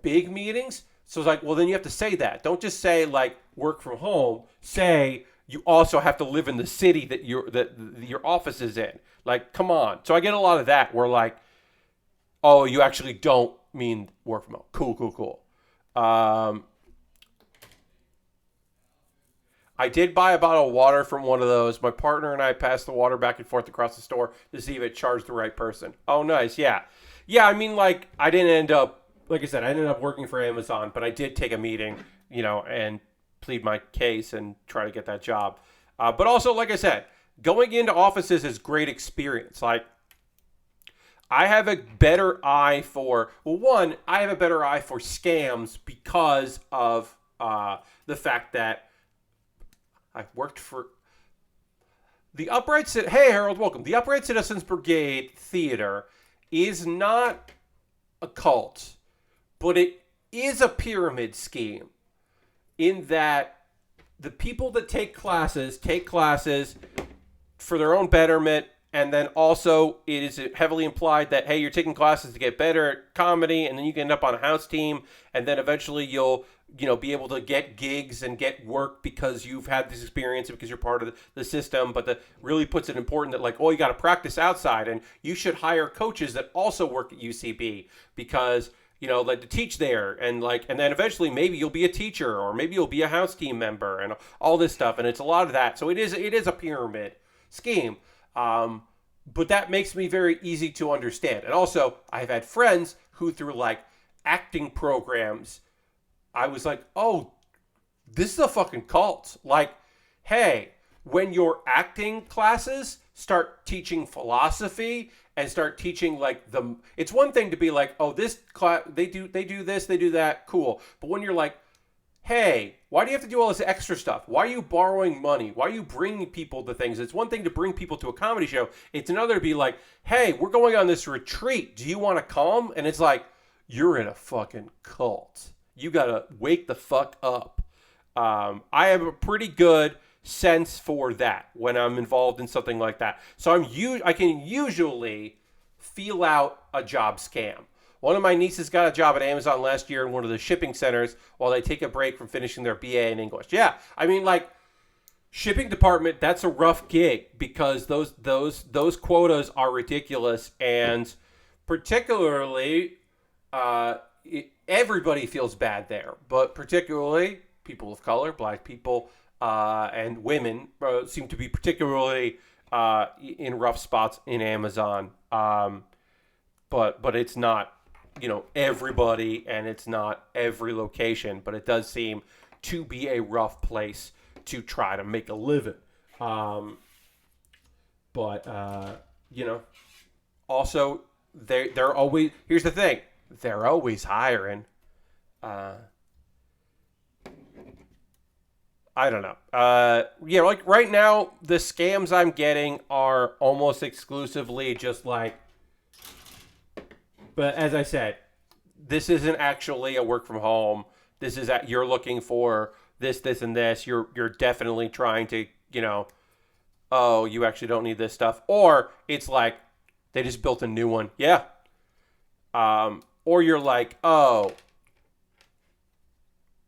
big meetings. So it's like, well, then you have to say that. Don't just say like work from home. Say you also have to live in the city that your office is in. Like, come on. So I get a lot of that where like, oh, you actually don't mean work from home. Cool, cool, cool. I did buy a bottle of water from one of those. My partner and I passed the water back and forth across the store to see if it charged the right person. Oh, nice. Yeah. Yeah, I mean, like, I didn't end up, like I said, I ended up working for Amazon, but I did take a meeting, and plead my case and try to get that job. But also, like I said, going into offices is great experience. Like, I have a better eye for, well, one, I have a better eye for scams because of the fact that I worked for the Upright Citizens. Hey, Harold, welcome. The Upright Citizens Brigade Theater is not a cult, but it is a pyramid scheme in that the people that take classes for their own betterment, and then also it is heavily implied that, hey, you're taking classes to get better at comedy, and then you can end up on a house team, and then eventually you'll be able to get gigs and get work because you've had this experience because you're part of the system. But that really puts it important that like, oh, you got to practice outside, and you should hire coaches that also work at UCB because like to teach there, and then eventually maybe you'll be a teacher or maybe you'll be a house team member and all this stuff. And it's a lot of that. So it is a pyramid scheme. But that makes me very easy to understand. And also, I've had friends who through like acting programs, I was like, oh, this is a fucking cult. Like, hey, when your acting classes start teaching philosophy and start teaching like it's one thing to be like, oh, this class, they do this, they do that, cool. But when you're like, hey, why do you have to do all this extra stuff? Why are you borrowing money? Why are you bringing people to things? It's one thing to bring people to a comedy show. It's another to be like, hey, we're going on this retreat. Do you want to come? And it's like, you're in a fucking cult. You got to wake the fuck up. I have a pretty good sense for that when I'm involved in something like that. So I can usually feel out a job scam. One of my nieces got a job at Amazon last year in one of the shipping centers while they take a break from finishing their BA in English. Yeah, I mean, like, shipping department, that's a rough gig because those quotas are ridiculous, and particularly everybody feels bad there, but particularly people of color, black people, and women seem to be particularly in rough spots in Amazon. But it's not, everybody, and it's not every location, but it does seem to be a rough place to try to make a living. Also they're always, here's the thing, they're always hiring. I don't know. Like right now, the scams I'm getting are almost exclusively just like, but as I said, this isn't actually a work from home. This is that you're looking for this, and this. You're definitely trying to, oh, you actually don't need this stuff. Or it's like, they just built a new one. Yeah. Or you're like, oh,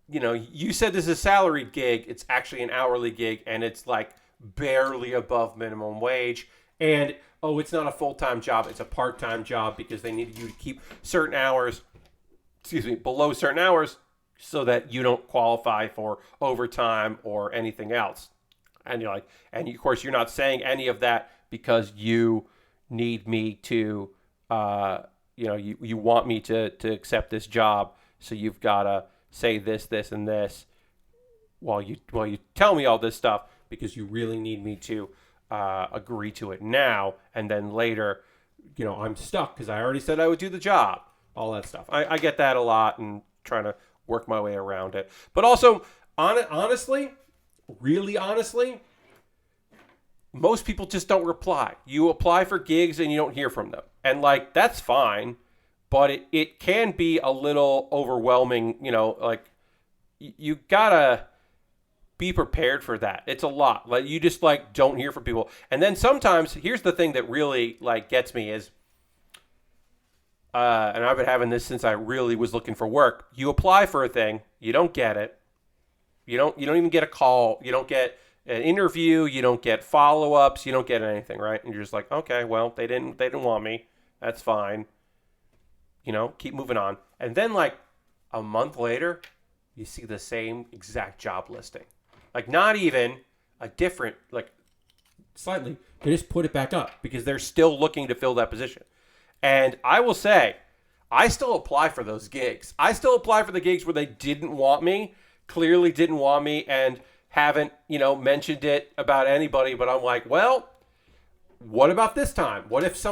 you said this is a salaried gig. It's actually an hourly gig, and it's like barely above minimum wage. And, oh, it's not a full-time job. It's a part-time job because they need you to keep certain hours, below certain hours so that you don't qualify for overtime or anything else. And you're like, and of course, you're not saying any of that because you need me to, you want me to accept this job. So you've got to say this, and this while you tell me all this stuff because you really need me to agree to it now, and then later, I'm stuck because I already said I would do the job. All that stuff. I get that a lot and trying to work my way around it. But also, honestly, really honestly, most people just don't reply. You apply for gigs and you don't hear from them. And like, that's fine. but it can be a little overwhelming. Like you gotta be prepared for that. It's a lot. Like you just like don't hear from people. And then sometimes here's the thing that really like gets me is and I've been having this since I really was looking for work. You apply for a thing, you don't get it. You don't even get a call, you don't get an interview, you don't get follow-ups, you don't get anything, right? And you're just like, "Okay, well, they didn't want me. That's fine." Keep moving on. And then like a month later, you see the same exact job listing. Like not even a different, like slightly. They just put it back up because they're still looking to fill that position. And I will say, I still apply for those gigs. I still apply for the gigs where they didn't want me, clearly didn't want me, and haven't, mentioned it about anybody. But I'm like, well, what about this time? What if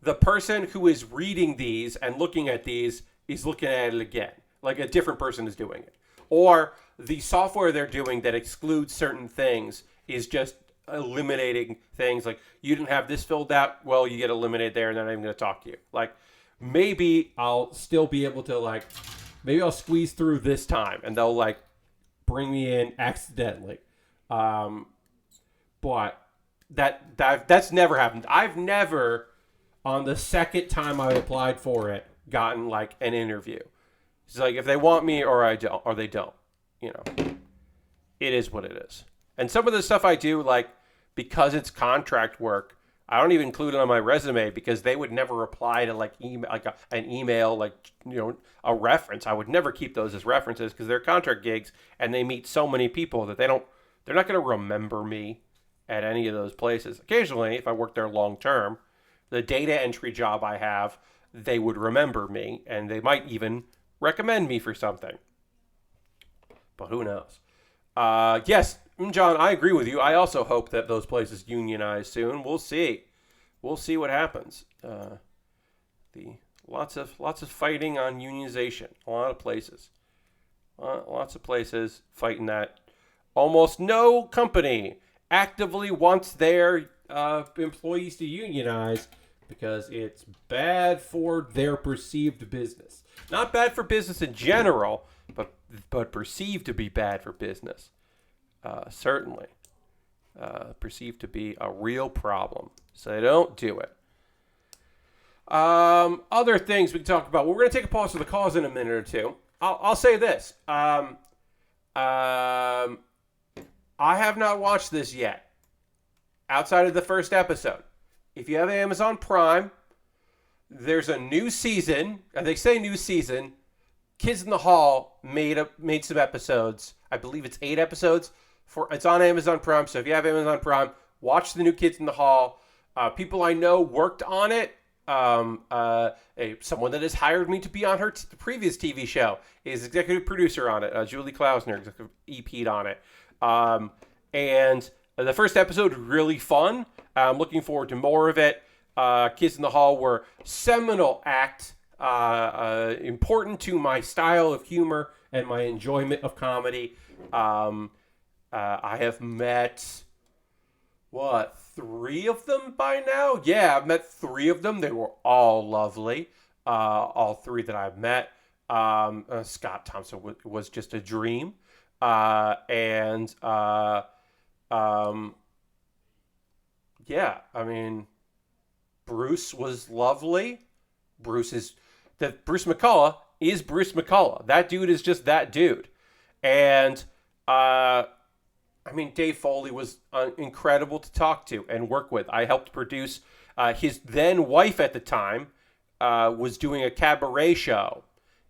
the person who is reading these and looking at these is looking at it again? Like a different person is doing it. Or the software they're doing that excludes certain things is just eliminating things. Like, you didn't have this filled out, well, you get eliminated there and they're not even going to talk to you. Like, maybe I'll still be able to, maybe I'll squeeze through this time and they'll, bring me in accidentally. But that's never happened. I've never, on the second time I applied for it, gotten, an interview. It's like, if they want me or they don't, it is what it is. And some of the stuff I do, because it's contract work, I don't even include it on my resume because they would never reply to an email, a reference. I would never keep those as references because they're contract gigs and they meet so many people that they're not going to remember me at any of those places. Occasionally, if I work there long term, the data entry job I have, they would remember me and they might even recommend me for something. But who knows? Yes, John, I agree with you. I also hope that those places unionize soon. We'll see. We'll see what happens. Lots of fighting on unionization. A lot of places. Lots of places fighting that. Almost no company actively wants their employees to unionize because it's bad for their perceived business. Not bad for business in general, but perceived to be bad for business. Certainly. Perceived to be a real problem. So they don't do it. Other things we can talk about. Well, we're going to take a pause for the cause in a minute or two. I'll say this. I have not watched this yet. Outside of the first episode. If you have Amazon Prime, there's a new season. And they say new season. Kids in the Hall made some episodes. I believe it's 8 episodes. It's on Amazon Prime. So if you have Amazon Prime, watch the new Kids in the Hall. People I know worked on it. Someone that has hired me to be on her previous TV show is executive producer on it. Julie Klausner, executive EP'd on it. And the first episode was really fun. I'm looking forward to more of it. Kids in the Hall were seminal act, important to my style of humor and my enjoyment of comedy. I have met, 3 of them by now? Yeah, I've met 3 of them. They were all lovely. All 3 that I've met. Scott Thompson was just a dream. Bruce was lovely. Bruce McCullough is Bruce McCullough. That dude is just that dude. And, Dave Foley was incredible to talk to and work with. I helped produce, his then wife at the time, was doing a cabaret show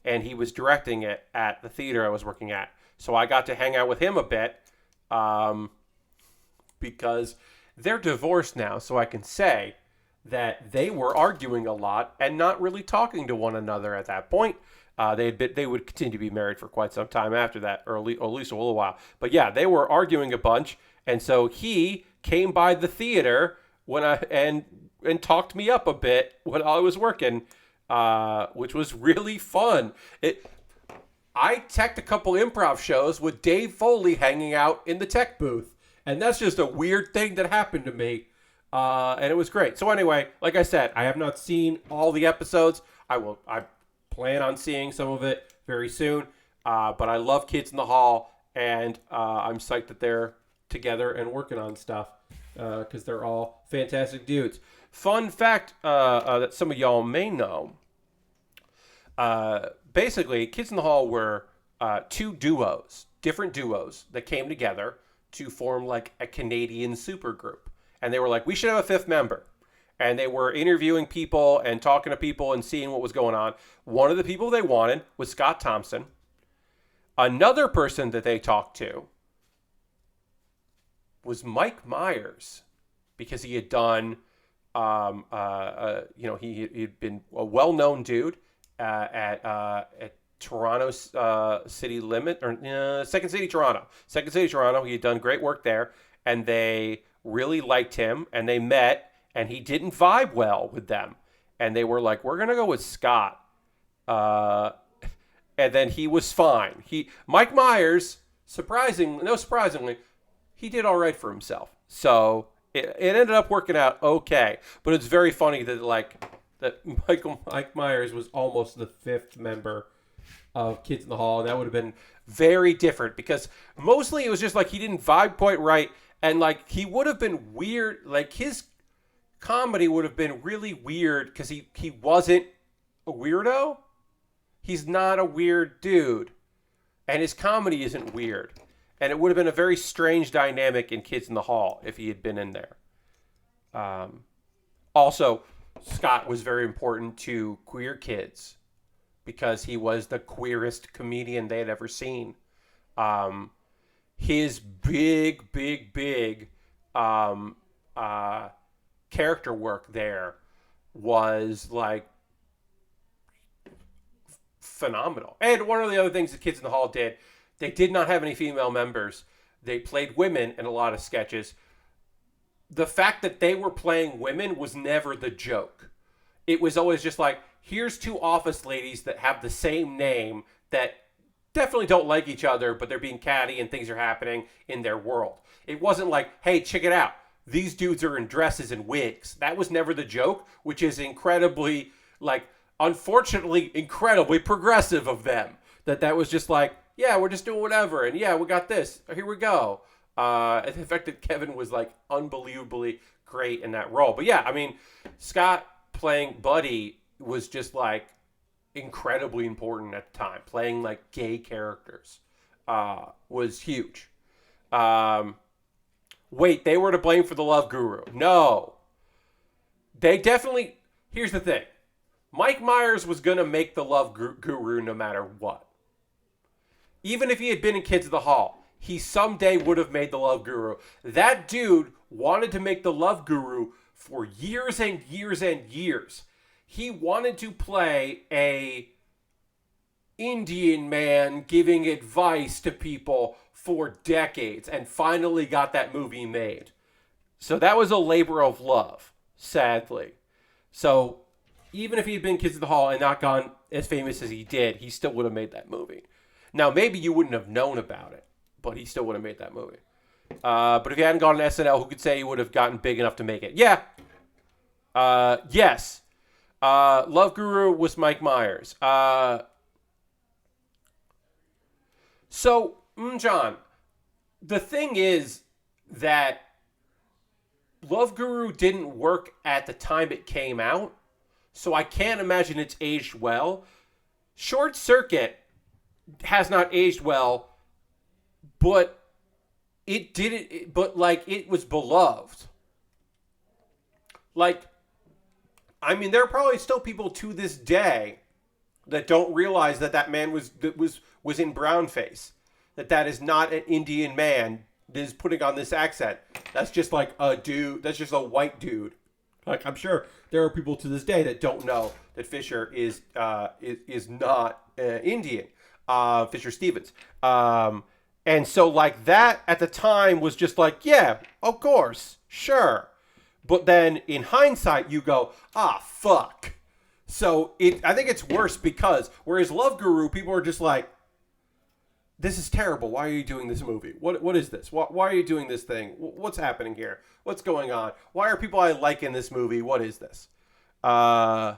and he was directing it at the theater I was working at. So I got to hang out with him a bit, because they're divorced now. So I can say that they were arguing a lot and not really talking to one another at that point. They would continue to be married for quite some time after that, or at least a little while. But yeah, they were arguing a bunch, and so he came by the theater and talked me up a bit when I was working, which was really fun. I teched a couple improv shows with Dave Foley hanging out in the tech booth, and that's just a weird thing that happened to me. And it was great. So anyway, like I said, I have not seen all the episodes. I plan on seeing some of it very soon. But I love Kids in the Hall, and I'm psyched that they're together and working on stuff because they're all fantastic dudes. Fun fact that some of y'all may know. Basically, Kids in the Hall were two duos, different duos that came together to form like a Canadian supergroup. And they were like, we should have a fifth member. And they were interviewing people and talking to people and seeing what was going on. One of the people they wanted was Scott Thompson. Another person that they talked to was Mike Myers, because he had done, he'd been a well-known dude at Toronto's City Limit, or Second City Toronto. Second City Toronto, he had done great work there, and they really liked him, and they met, and he didn't vibe well with them. And they were like, we're going to go with Scott. And then he was fine. Mike Myers, surprisingly, he did all right for himself. So it ended up working out okay. But it's very funny that Mike Myers was almost the fifth member of Kids in the Hall. And that would have been very different because mostly it was just like he didn't vibe quite right. And like he would have been weird. Like his comedy would have been really weird because he wasn't a weirdo. He's not a weird dude. And his comedy isn't weird. And it would have been a very strange dynamic in Kids in the Hall if he had been in there. Also, Scott was very important to queer kids because he was the queerest comedian they had ever seen. His big character work there was like phenomenal. And one of the other things the Kids in the Hall did, they did not have any female members. They played women in a lot of sketches. The fact that they were playing women was never the joke. It was always just like, here's two office ladies that have the same name that definitely don't like each other, but they're being catty and things are happening in their world. It wasn't like, hey, check it out. These dudes are in dresses and wigs. That was never the joke, which is incredibly, unfortunately, incredibly progressive of them. That was just like, yeah, we're just doing whatever. And yeah, we got this. Here we go. And the fact that Kevin was unbelievably great in that role. But yeah, I mean, Scott playing Buddy was just incredibly important at the time. Playing gay characters was huge. Wait, they were to blame for the Love Guru. No. They definitely... Here's the thing. Mike Myers was going to make the Love Guru no matter what. Even if he had been in Kids of the Hall, he someday would have made the Love Guru. That dude wanted to make the Love Guru for years and years and years. He wanted to play a Indian man giving advice to people for decades and finally got that movie made. So that was a labor of love, sadly. So even if he had been Kids of the Hall and not gone as famous as he did, he still would have made that movie. Now, maybe you wouldn't have known about it, but he still would have made that movie. But if he hadn't gone on SNL, who could say he would have gotten big enough to make it? Yeah. Yes. Love Guru was Mike Myers. So, John, the thing is that Love Guru didn't work at the time it came out, so I can't imagine it's aged well. Short Circuit has not aged well, but it didn't. But it was beloved. I mean, there are probably still people to this day that don't realize that man was in brownface. That is not an Indian man that is putting on this accent. That's just a dude. That's just a white dude. I'm sure there are people to this day that don't know that Fisher is not Indian. Fisher Stevens. And so that at the time was just yeah, of course, sure. But then in hindsight, you go, fuck. So I think it's worse because whereas Love Guru, people are just this is terrible. Why are you doing this movie? What is this? Why are you doing this thing? What's happening here? What's going on? Why are people I like in this movie? What is this? My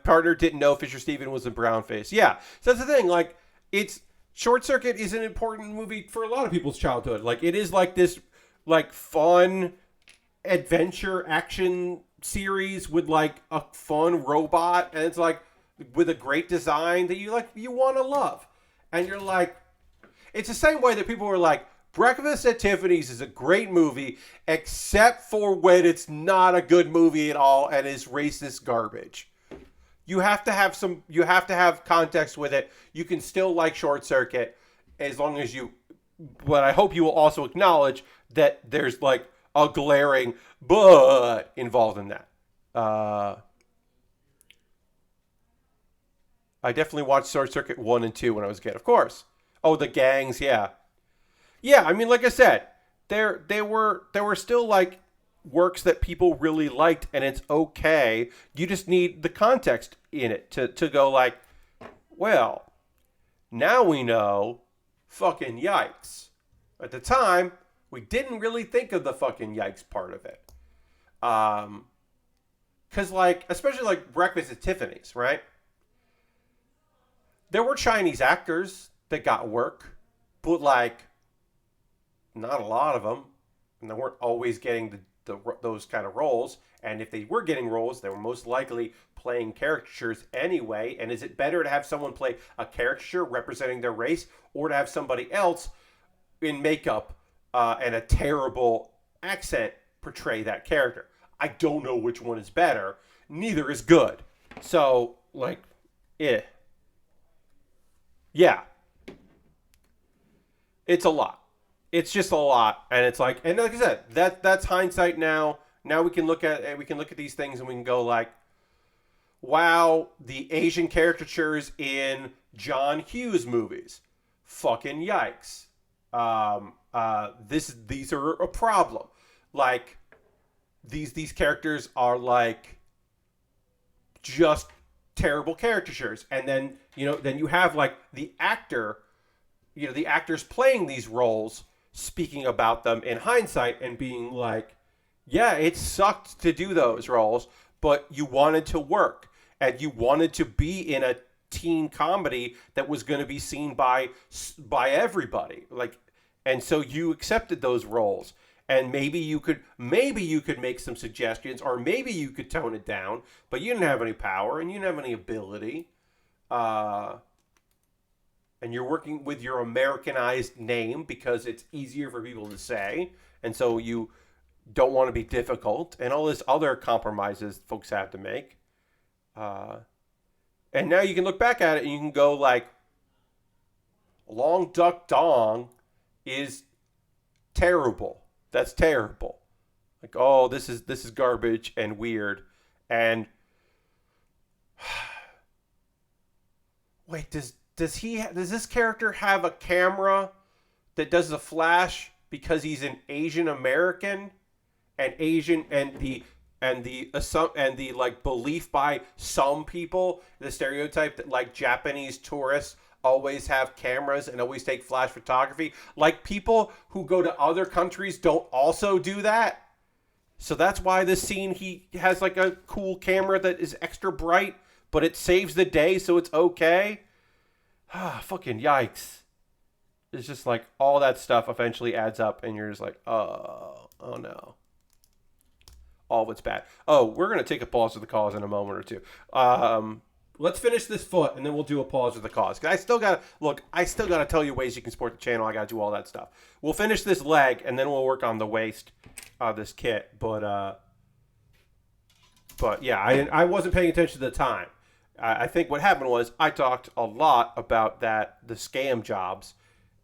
partner didn't know Fisher Steven was a brown face. Yeah, so that's the thing. Like, it's Short Circuit is an important movie for a lot of people's childhood. Like, it is like this, like, fun adventure action series with like a fun robot, and it's like with a great design that you want to love, and you're like, it's the same way that people were like, Breakfast at Tiffany's is a great movie, except for when it's not a good movie at all and is racist garbage. You have to have context with it. You can still like Short Circuit as long as you, but I hope you will also acknowledge that there's like a glaring but involved in that. I definitely watched Short Circuit 1 and 2 when I was a kid, of course. Oh, the gangs, yeah. Yeah, I mean, like I said, they were still like works that people really liked, and it's okay. You just need the context in it to go like, well, now we know, fucking yikes. At the time, we didn't really think of the fucking yikes part of it. Because like, especially like Breakfast at Tiffany's, right? There were Chinese actors that got work, but like, not a lot of them, and they weren't always getting those kind of roles. And if they were getting roles, they were most likely playing caricatures anyway. And is it better to have someone play a caricature representing their race, or to have somebody else in makeup and a terrible accent portray that character? I don't know which one is better. Neither is good. So, like, yeah. It's a lot. It's just a lot, and it's like, and like I said, that's hindsight now. Now we can look at these things and we can go like, wow, the Asian caricatures in John Hughes movies, fucking yikes. These are a problem. Like, these characters are like just terrible caricatures, and then you have like the actors playing these roles, speaking about them in hindsight and being like, yeah, it sucked to do those roles, but you wanted to work and you wanted to be in a teen comedy that was going to be seen by everybody. Like, and so you accepted those roles, and maybe you could make some suggestions, or maybe you could tone it down, but you didn't have any power and you didn't have any ability. And you're working with your Americanized name because it's easier for people to say. And so you don't want to be difficult, and all this other compromises folks have to make. And now you can look back at it and you can go like, Long Duck Dong is terrible. That's terrible. Like, oh, this is garbage and weird. And wait, does this character have a camera that does the flash because he's an Asian American, and Asian and the like belief by some people, the stereotype that like Japanese tourists always have cameras and always take flash photography, like people who go to other countries don't also do that? So that's why this scene, he has like a cool camera that is extra bright, but it saves the day, so it's okay. Fucking yikes. It's just like all that stuff eventually adds up, and you're just like, oh no. All of it's bad. Oh, we're going to take a pause for the cause in a moment or two. Let's finish this foot, and then we'll do a pause for the cause. Because I still got to tell you ways you can support the channel. I got to do all that stuff. We'll finish this leg, and then we'll work on the waist of this kit. But yeah, I wasn't paying attention to the time. I think what happened was I talked a lot about the scam jobs,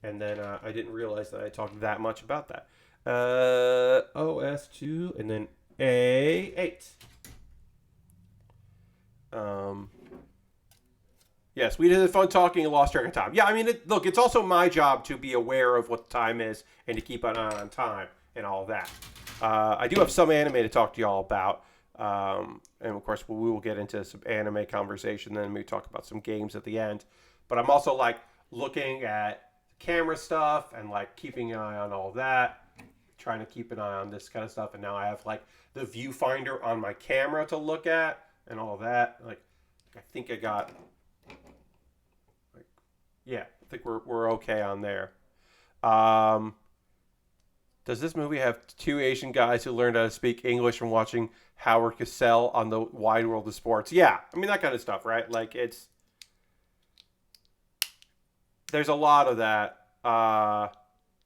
and then I didn't realize that I talked that much about that. OS2 and then A8. Yes, we did fun talking and lost track of time. Yeah, I mean, look, it's also my job to be aware of what the time is and to keep an eye on time and all that. I do have some anime to talk to y'all about. And of course, we will get into some anime conversation. Then we talk about some games at the end. But I'm also like looking at camera stuff and like keeping an eye on all that, trying to keep an eye on this kind of stuff. And now I have like the viewfinder on my camera to look at and all that. Like, I think I got, like, yeah, I think we're okay on there. Does this movie have two Asian guys who learned how to speak English from watching Howard Cosell on the Wide World of Sports? Yeah, I mean, that kind of stuff, right? Like, there's a lot of that.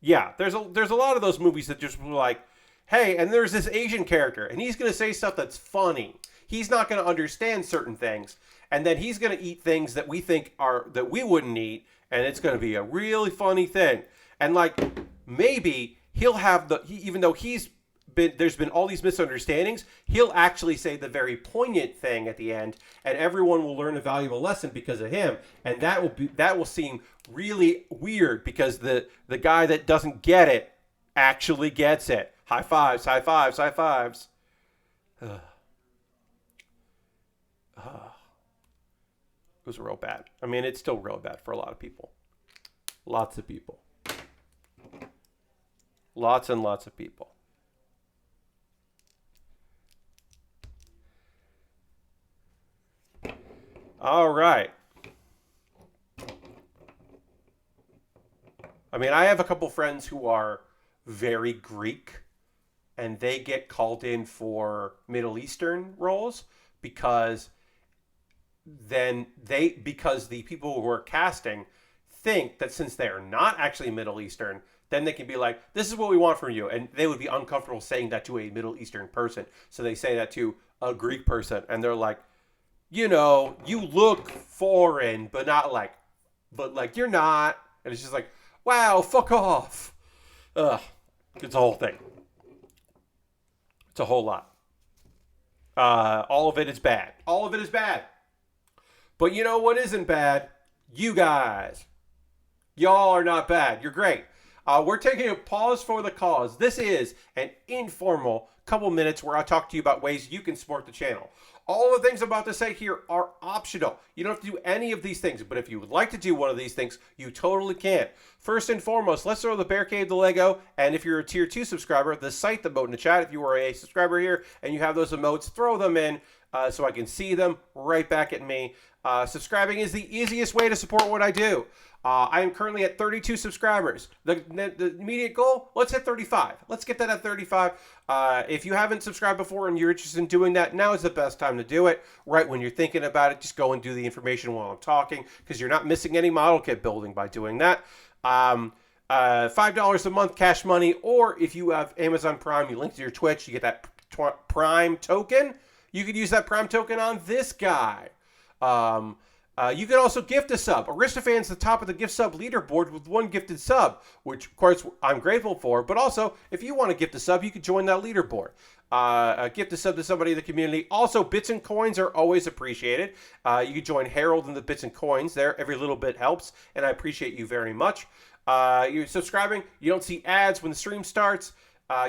Yeah, there's a lot of those movies that just were like, hey, and there's this Asian character, and he's going to say stuff that's funny. He's not going to understand certain things, and then he's going to eat things that we think are that we wouldn't eat, and it's going to be a really funny thing. And like, maybe he'll have even though there's been all these misunderstandings, he'll actually say the very poignant thing at the end, and everyone will learn a valuable lesson because of him. And that will seem really weird because the guy that doesn't get it actually gets it. High fives, high fives, high fives. It was real bad. I mean, it's still real bad for a lot of people. Lots of people. Lots and lots of people. All right. I mean, I have a couple friends who are very Greek, and they get called in for Middle Eastern roles because the people who are casting think that since they are not actually Middle Eastern, then they can be like, this is what we want from you. And they would be uncomfortable saying that to a Middle Eastern person. So they say that to a Greek person, and they're like, you know, you look foreign, but you're not. And it's just like, wow, fuck off. Ugh. It's a whole thing. It's a whole lot. All of it is bad. All of it is bad. But you know what isn't bad? You guys. Y'all are not bad. You're great. We're taking a pause for the cause. This is an informal couple minutes where I talk to you about ways you can support the channel. All the things I'm about to say here are optional. You don't have to do any of these things, but if you would like to do one of these things, you totally can. First and foremost, let's throw the Bear Cave the Lego, and if you're a Tier 2 subscriber, the site emote in the chat. If you are a subscriber here and you have those emotes, throw them in so I can see them right back at me. Subscribing is the easiest way to support what I do. I am currently at 32 subscribers. The immediate goal, let's hit 35. Let's get that at 35. If you haven't subscribed before and you're interested in doing that, now is the best time to do it. Right when you're thinking about it, just go and do the information while I'm talking because you're not missing any model kit building by doing that. $5 a month cash money, or if you have Amazon Prime, you link to your Twitch, you get that Prime token. You could use that Prime token on this guy. You can also gift a sub. Aristofan's the top of the gift sub leaderboard with one gifted sub, which, of course, I'm grateful for. But also, if you want to gift a sub, you can join that leaderboard. Gift a sub to somebody in the community. Also, bits and coins are always appreciated. You can join Harold in the bits and coins there. Every little bit helps, and I appreciate you very much. You're subscribing. You don't see ads when the stream starts.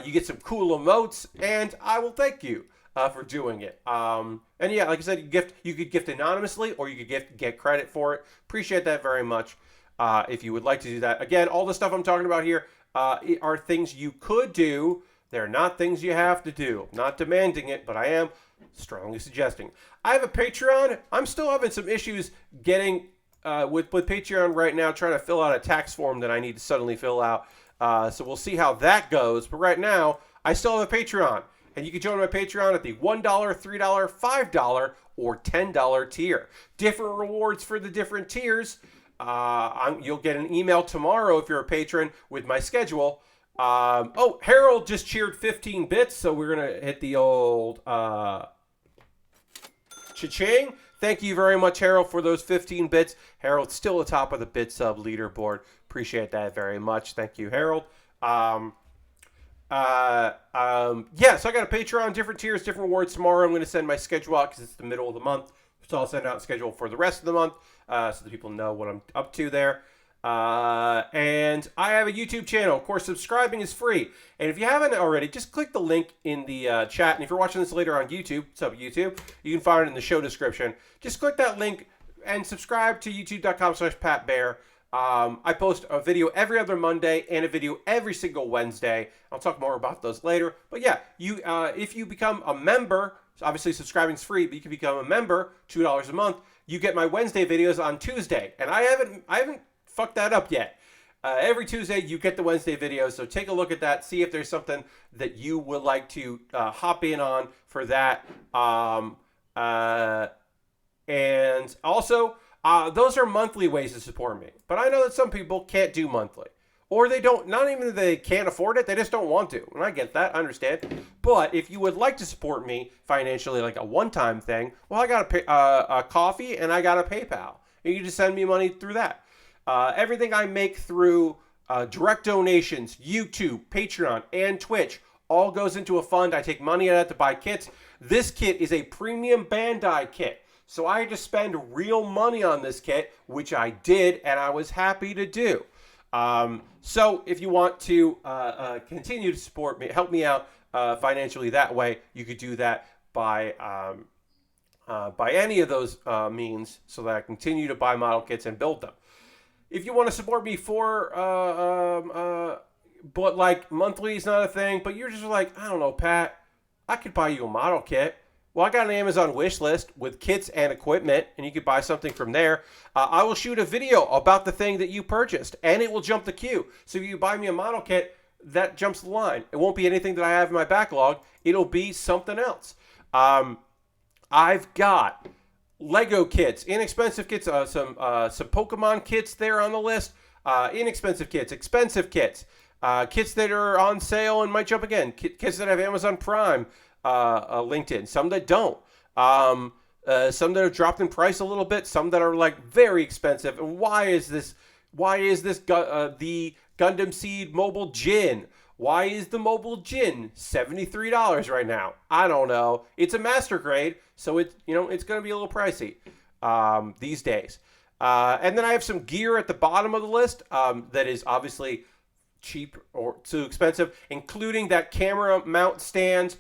You get some cool emotes, and I will thank you for doing it. And yeah, like I said, you could gift anonymously, or you could get credit for it. Appreciate that very much. If you would like to do that. Again, all the stuff I'm talking about here are things you could do. They're not things you have to do. I'm not demanding it, but I am strongly suggesting. I have a Patreon. I'm still having some issues getting with Patreon right now, trying to fill out a tax form that I need to suddenly fill out. So we'll see how that goes. But right now, I still have a Patreon. And you can join my Patreon at the $1, $3, $5, or $10 tier. Different rewards for the different tiers. You'll get an email tomorrow if you're a patron with my schedule. Oh, Harold just cheered 15 bits, so we're going to hit the old cha-ching. Thank you very much, Harold, for those 15 bits. Harold's still at the top of the bit sub leaderboard. Appreciate that very much. Thank you, Harold. Yeah, so I got a Patreon, different tiers, different rewards. Tomorrow I'm going to send my schedule out because it's the middle of the month. So I'll send out a schedule for the rest of the month so that people know what I'm up to there. And I have a YouTube channel. Of course, subscribing is free. And if you haven't already, just click the link in the chat. And if you're watching this later on YouTube, what's up, YouTube? You can find it in the show description. Just click that link and subscribe to youtube.com/PatBear. I post a video every other Monday and a video every single Wednesday. I'll talk more about those later. But yeah, if you become a member, obviously subscribing is free, but you can become a member, $2 a month. You get my Wednesday videos on Tuesday, and I haven't fucked that up yet. Every Tuesday you get the Wednesday videos, so take a look at that. See if there's something that you would like to hop in on for that. And also, those are monthly ways to support me. But I know that some people can't do monthly. Or they don't, not even that they can't afford it, they just don't want to. And I get that, I understand. But if you would like to support me financially, like a one-time thing, well, I got a coffee and I got a PayPal. And you just send me money through that. Everything I make through direct donations, YouTube, Patreon, and Twitch all goes into a fund. I take money out of it to buy kits. This kit is a premium Bandai kit. So I had to spend real money on this kit, which I did, and I was happy to do. So if you want to continue to support me, help me out financially that way, you could do that by any of those means so that I continue to buy model kits and build them. If you want to support me but like monthly is not a thing, but you're just like, I don't know, Pat, I could buy you a model kit. Well, I got an Amazon wish list with kits and equipment, and you could buy something from there. I will shoot a video about the thing that you purchased, and it will jump the queue. So if you buy me a model kit, that jumps the line. It won't be anything that I have in my backlog. It'll be something else. I've got Lego kits, inexpensive kits, some Pokemon kits there on the list, inexpensive kits, expensive kits, kits that are on sale and might jump again, kits that have Amazon Prime linked in, some that don't, some that have dropped in price a little bit, some that are like very expensive. And why is this the Gundam Seed Mobile Gin? Why is the Mobile Gin $73 right now? I don't know. It's a master grade, so it's going to be a little pricey these days. And then I have some gear at the bottom of the list that is obviously cheap or too expensive, including that camera mount stand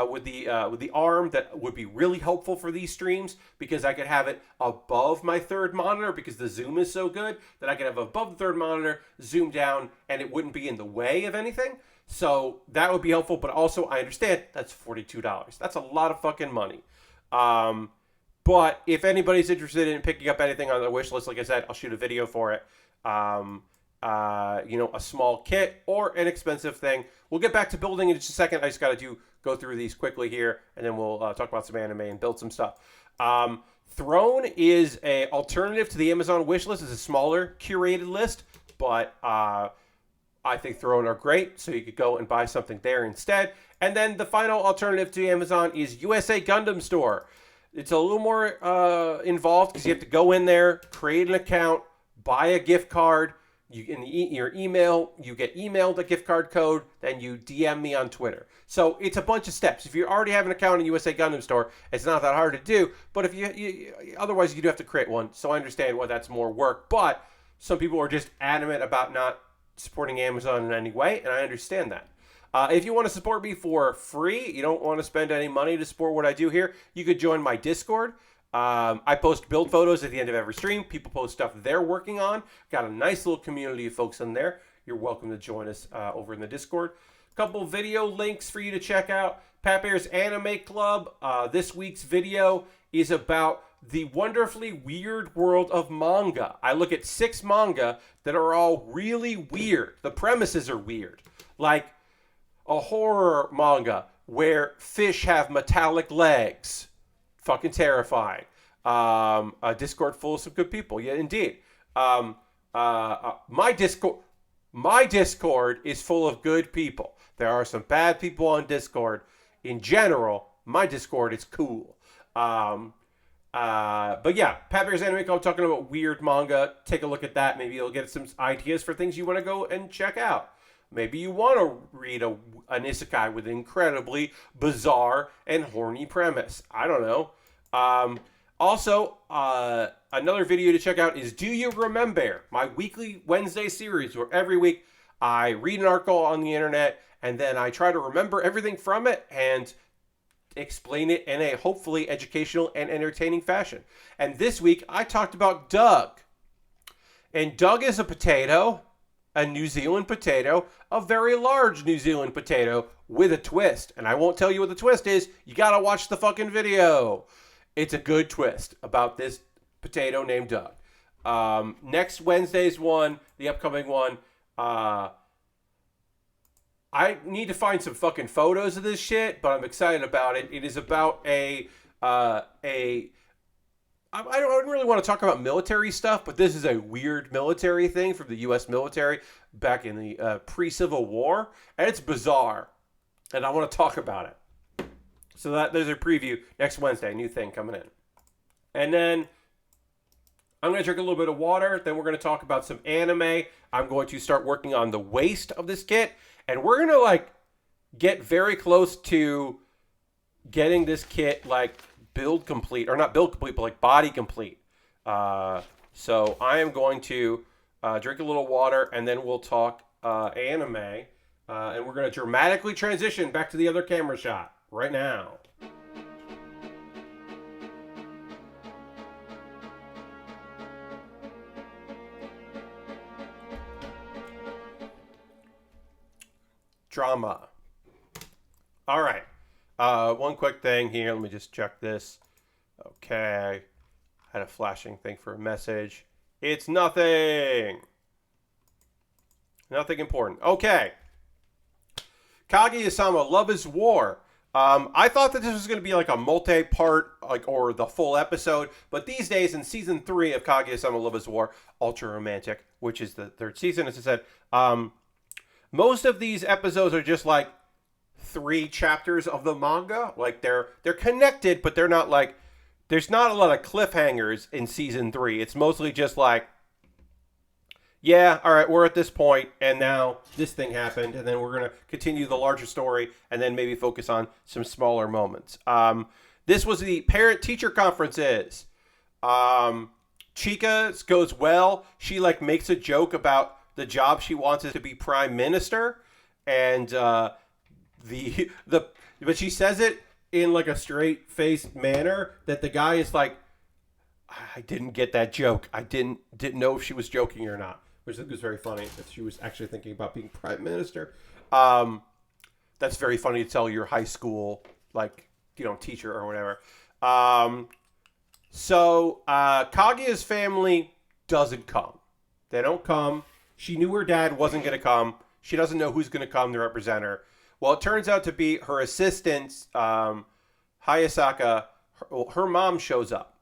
with the arm that would be really helpful for these streams, because I could have it above my third monitor because the zoom is so good that I could have above the third monitor, zoom down, and it wouldn't be in the way of anything. So that would be helpful, but also I understand that's $42. That's a lot of fucking money. But if anybody's interested in picking up anything on the wish list, like I said, I'll shoot a video for it. A small kit or an expensive thing. We'll get back to building in just a second. I just got to go through these quickly here, and then we'll talk about some anime and build some stuff. Throne is a alternative to the Amazon wish list. It's a smaller curated list, but I think Throne are great, so you could go and buy something there instead. And then the final alternative to Amazon is USA Gundam Store. It's a little more involved because you have to go in there, create an account, buy a gift card. Your email, you get emailed a gift card code, then you DM me on Twitter. So it's a bunch of steps. If you already have an account in USA Gundam Store, it's not that hard to do. But if you otherwise, you do have to create one. So I understand why that's more work. But some people are just adamant about not supporting Amazon in any way, and I understand that. If you want to support me for free, you don't want to spend any money to support what I do here, you could join my Discord. I post build photos at the end of every stream. People post stuff they're working on. Got a nice little community of folks in there. You're welcome to join us over in the Discord. Couple video links for you to check out. Pat Baer's Anime Club. This week's video is about the wonderfully weird world of manga. I look at 6 manga that are all really weird. The premises are weird. Like a horror manga where fish have metallic legs. Fucking terrifying. A Discord full of some good people. Yeah, indeed. My Discord is full of good people. There are some bad people on Discord. In general, my Discord is cool. But yeah, Pat Baer's Anime Club talking about weird manga. Take a look at that. Maybe you'll get some ideas for things you want to go and check out. Maybe you want to read an isekai with an incredibly bizarre and horny premise. I don't know. Also, another video to check out is Do You Remembaer, my weekly Wednesday series where every week I read an article on the internet and then I try to remember everything from it and explain it in a hopefully educational and entertaining fashion. And this week I talked about Doug. And Doug is a potato, a New Zealand potato, a very large New Zealand potato with a twist. And I won't tell you what the twist is. You got to watch the fucking video. It's a good twist about this potato named Doug. Next Wednesday's one, the upcoming one, I need to find some fucking photos of this shit, but I'm excited about it. It is about I don't really want to talk about military stuff, but this is a weird military thing from the U.S. military back in the pre-Civil War, and it's bizarre, and I want to talk about it. So there's a preview next Wednesday, new thing coming in. And then I'm going to drink a little bit of water, then we're going to talk about some anime. I'm going to start working on the waist of this kit, and we're going to, like, get very close to getting this kit, like, build complete, or not build complete, but like body complete. So I am going to drink a little water, and then we'll talk anime, and we're going to dramatically transition back to the other camera shot right now. Drama. All right. One quick thing here. Let me just check this. Okay. I had a flashing thing for a message. It's nothing. Nothing important. Okay. Kaguya-sama, Love is War. I thought that this was going to be like a multi-part, like, or the full episode, but these days in season 3 of Kaguya-sama, Love is War, Ultra Romantic, which is the 3rd season, as I said, most of these episodes are just like 3 chapters of the manga. Like they're connected, but they're not like, there's not a lot of cliffhangers in season 3. It's mostly just like, yeah, all right, we're at this point, and now this thing happened, and then we're going to continue the larger story, and then maybe focus on some smaller moments. This was the parent-teacher conferences. Chika goes well. She, like, makes a joke about the job she wants is to be prime minister, and but she says it in, like, a straight-faced manner that the guy is like, I didn't get that joke. I didn't know if she was joking or not. Which I think was very funny that she was actually thinking about being prime minister. That's very funny to tell your high school, like, you know, teacher or whatever. So Kaguya's family doesn't come. They don't come. She knew her dad wasn't going to come. She doesn't know who's going to come to represent her. Well, it turns out to be her assistant, Hayasaka. Her mom shows up.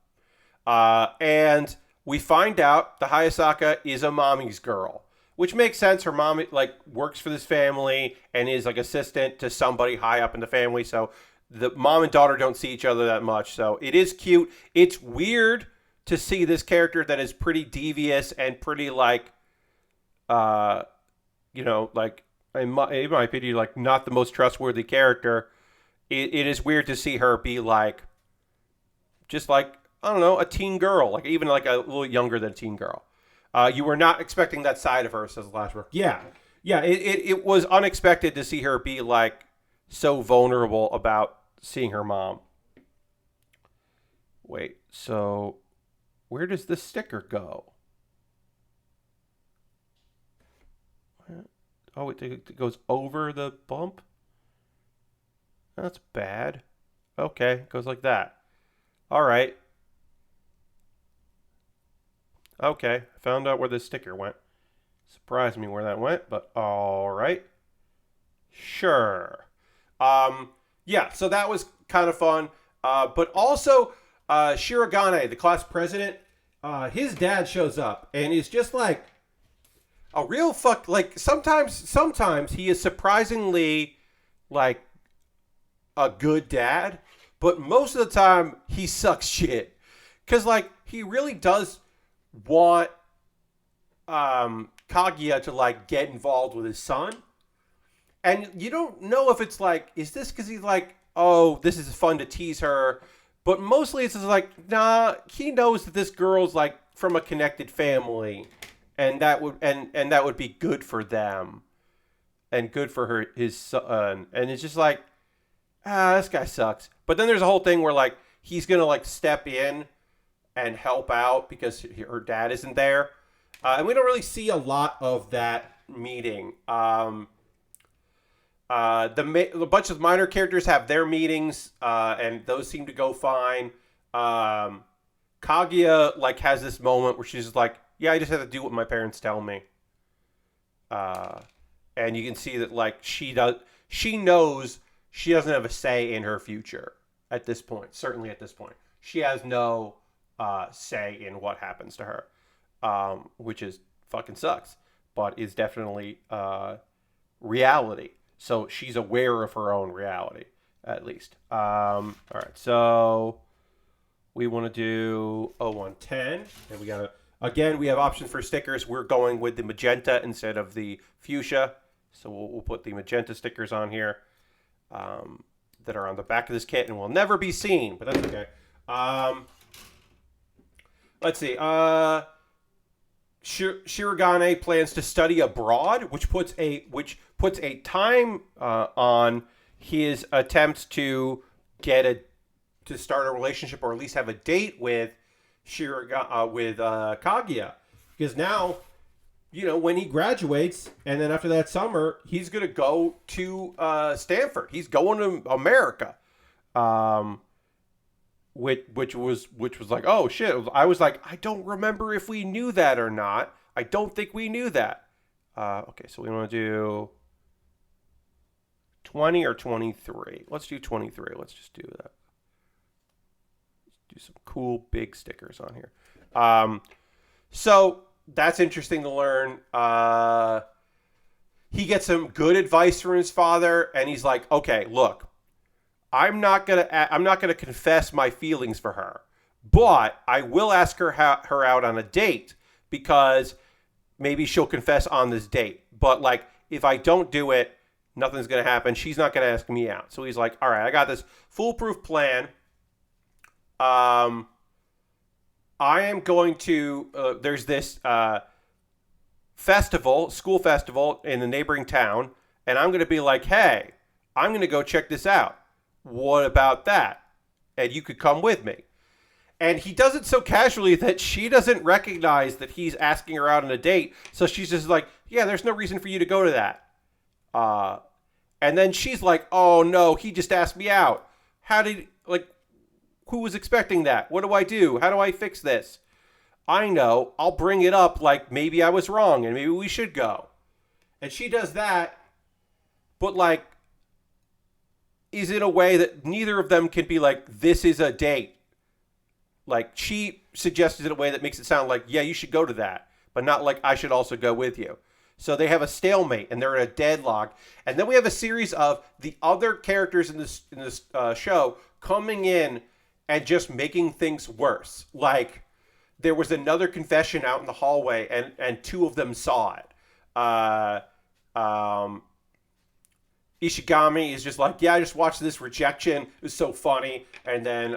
And we find out the Hayasaka is a mommy's girl, which makes sense. Her mom, like, works for this family and is, like, assistant to somebody high up in the family. So the mom and daughter don't see each other that much. So it is cute. It's weird to see this character that is pretty devious and pretty, like, you know, like, in my opinion, like, not the most trustworthy character. It is weird to see her be, like, just like, I don't know, a teen girl, like even like a little younger than a teen girl. You were not expecting that side of her, says Lashbrook. Yeah. It was unexpected to see her be like so vulnerable about seeing her mom. Wait, so where does this sticker go? Oh, it goes over the bump? That's bad. Okay, it goes like that. All right. Okay, found out where this sticker went. Surprised me where that went, but all right. Sure. Yeah, so that was kind of fun. But also, Shirogane, the class president, his dad shows up and is just like a real fuck. Like, sometimes he is surprisingly like a good dad, but most of the time he sucks shit. Because, like, he really does want Kaguya to, like, get involved with his son. And you don't know if it's like, is this because he's like, oh, this is fun to tease her? But mostly it's just like, nah, he knows that this girl's, like, from a connected family. And that would be good for them. And good for his son. And it's just like, this guy sucks. But then there's a whole thing where, like, he's going to, like, step in and help out because her dad isn't there. And we don't really see a lot of that meeting. A bunch of minor characters have their meetings, and those seem to go fine. Kaguya like has this moment where she's just like, "Yeah, I just have to do what my parents tell me." And you can see that like she knows she doesn't have a say in her future at this point. Certainly at this point, she has no say in what happens to her, which is fucking sucks, but is definitely reality. So she's aware of her own reality, at least. All right, so we want to do 0110, and we got again. We have options for stickers. We're going with the magenta instead of the fuchsia, so we'll put the magenta stickers on here that are on the back of this kit and will never be seen, but that's okay. Let's see. Shirogane plans to study abroad, which puts a time on his attempts to start a relationship or at least have a date with Kaguya, because now, when he graduates and then after that summer he's gonna go to Stanford. He's going to America. Which was like, oh shit. I was like, I don't remember if we knew that or not. I don't think we knew that. Okay, so we want to do 20 or 23. Let's do 23. Let's just do that. Let's do some cool big stickers on here. So that's interesting to learn. He gets some good advice from his father, and he's like, okay, look, I'm not gonna confess my feelings for her, but I will ask her out on a date, because maybe she'll confess on this date. But like, if I don't do it, nothing's gonna happen. She's not gonna ask me out. So he's like, all right, I got this foolproof plan. I am going to. There's this school festival in the neighboring town, and I'm gonna be like, hey, I'm gonna go check this out. What about that? And you could come with me. And he does it so casually that she doesn't recognize that he's asking her out on a date. So she's just like, yeah, there's no reason for you to go to that. And then she's like, oh no, he just asked me out. Who was expecting that? What do I do? How do I fix this? I know, I'll bring it up like maybe I was wrong and maybe we should go. And she does that, but like, is in a way that neither of them can be like, this is a date. Like, she suggests it in a way that makes it sound like, yeah, you should go to that, but not like I should also go with you. So they have a stalemate and they're in a deadlock. And then we have a series of the other characters in this show coming in and just making things worse. Like, there was another confession out in the hallway, and two of them saw it. Ishigami is just like, yeah, I just watched this rejection. It was so funny. And then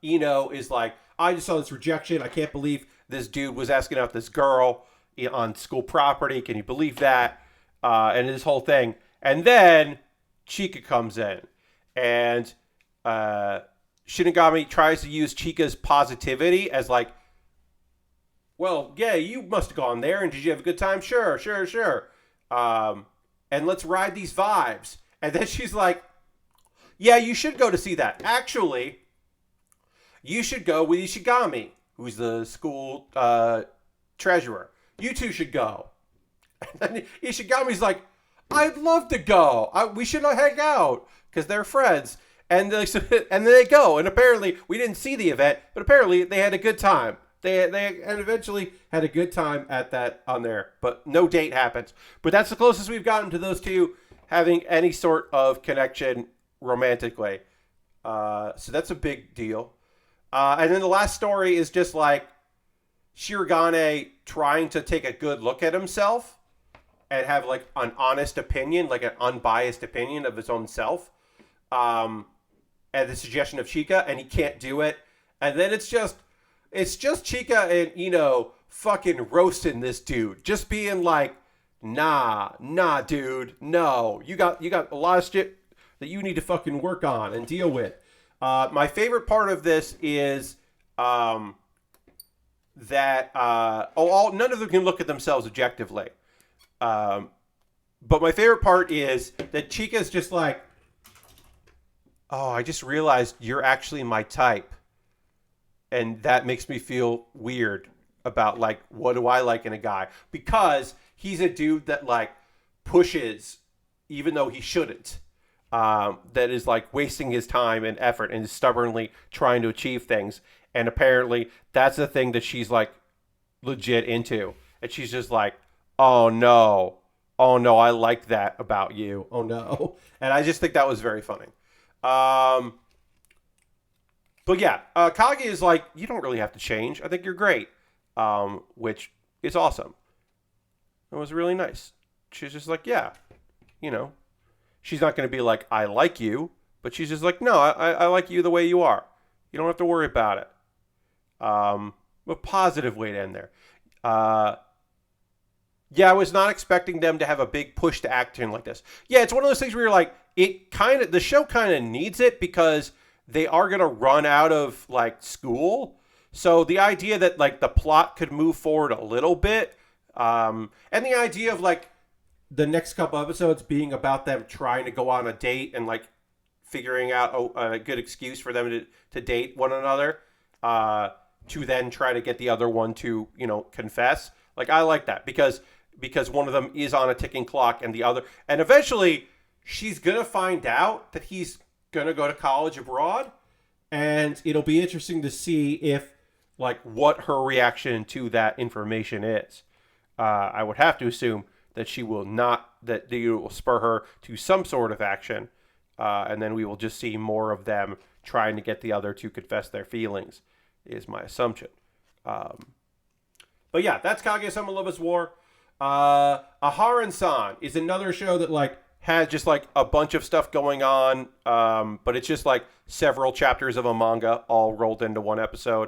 Ino is like, I just saw this rejection. I can't believe this dude was asking out this girl on school property. Can you believe that? And this whole thing. And then Chika comes in. And Shinigami tries to use Chika's positivity as like, well, yeah, you must have gone there. And did you have a good time? Sure. And let's ride these vibes. And then she's like, yeah, you should go to see that. Actually, you should go with Ishigami, who's the school treasurer. You two should go. And then Ishigami's like, I'd love to go. We should hang out, because they're friends. And then they go. And apparently, we didn't see the event, but apparently they had a good time. They eventually had a good time at that on there, but no date happens. But that's the closest we've gotten to those two having any sort of connection romantically. So that's a big deal. And then the last story is just like Shirogane trying to take a good look at himself and have like an honest opinion, like an unbiased opinion of his own self. At the suggestion of Chika, and he can't do it. And then it's just Chika and fucking roasting this dude, just being like, nah, dude, no, you got a lot of shit that you need to fucking work on and deal with. My favorite part of this is that none of them can look at themselves objectively. But my favorite part is that Chica's just like, oh, I just realized you're actually my type. And that makes me feel weird about, like, what do I like in a guy? Because he's a dude that, like, pushes even though he shouldn't. That is, like, wasting his time and effort and is stubbornly trying to achieve things. And apparently that's the thing that she's, like, legit into. And she's just like, oh, no. Oh, no, I like that about you. Oh, no. And I just think that was very funny. But yeah, Kage is like, you don't really have to change. I think you're great. Which is awesome. It was really nice. She's just like, yeah, you know. She's not going to be like, I like you. But she's just like, no, I like you the way you are. You don't have to worry about it. A positive way to end there. Yeah, I was not expecting them to have a big push to action like this. Yeah, it's one of those things where you're like, the show kind of needs it because they are going to run out of, like, school. So the idea that, like, the plot could move forward a little bit, and the idea of, like, the next couple episodes being about them trying to go on a date and, like, figuring out a good excuse for them to date one another, to then try to get the other one to, you know, confess. Like, I like that because one of them is on a ticking clock and the other, and eventually she's going to find out that he's going to go to college abroad, and it'll be interesting to see if, like, what her reaction to that information is. I would have to assume that she will not, that it will spur her to some sort of action, and then we will just see more of them trying to get the other to confess their feelings, is my assumption. But yeah, that's Kaguya-sama Love is War. Aharen-san is another show that, like, has just, like, a bunch of stuff going on, but it's just, like, several chapters of a manga all rolled into one episode,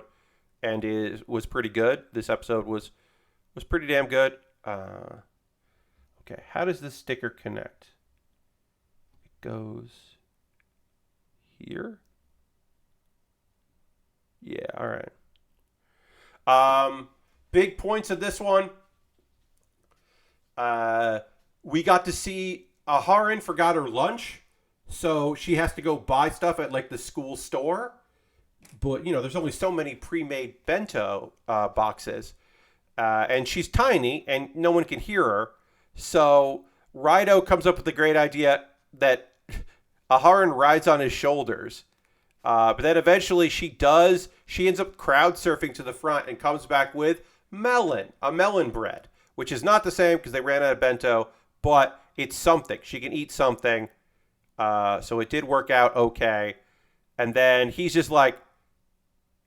and was pretty good. This episode was pretty damn good. Okay, how does this sticker connect? It goes here? Yeah, all right. Big points of this one. We got to see Aharen forgot her lunch, so she has to go buy stuff at, like, the school store. But, you know, there's only so many pre-made bento boxes. And she's tiny, and no one can hear her. So Rido comes up with the great idea that Aharen rides on his shoulders. But then eventually she ends up crowd surfing to the front and comes back with a melon bread, which is not the same because they ran out of bento, but it's something. She can eat something. So it did work out okay. And then he's just like,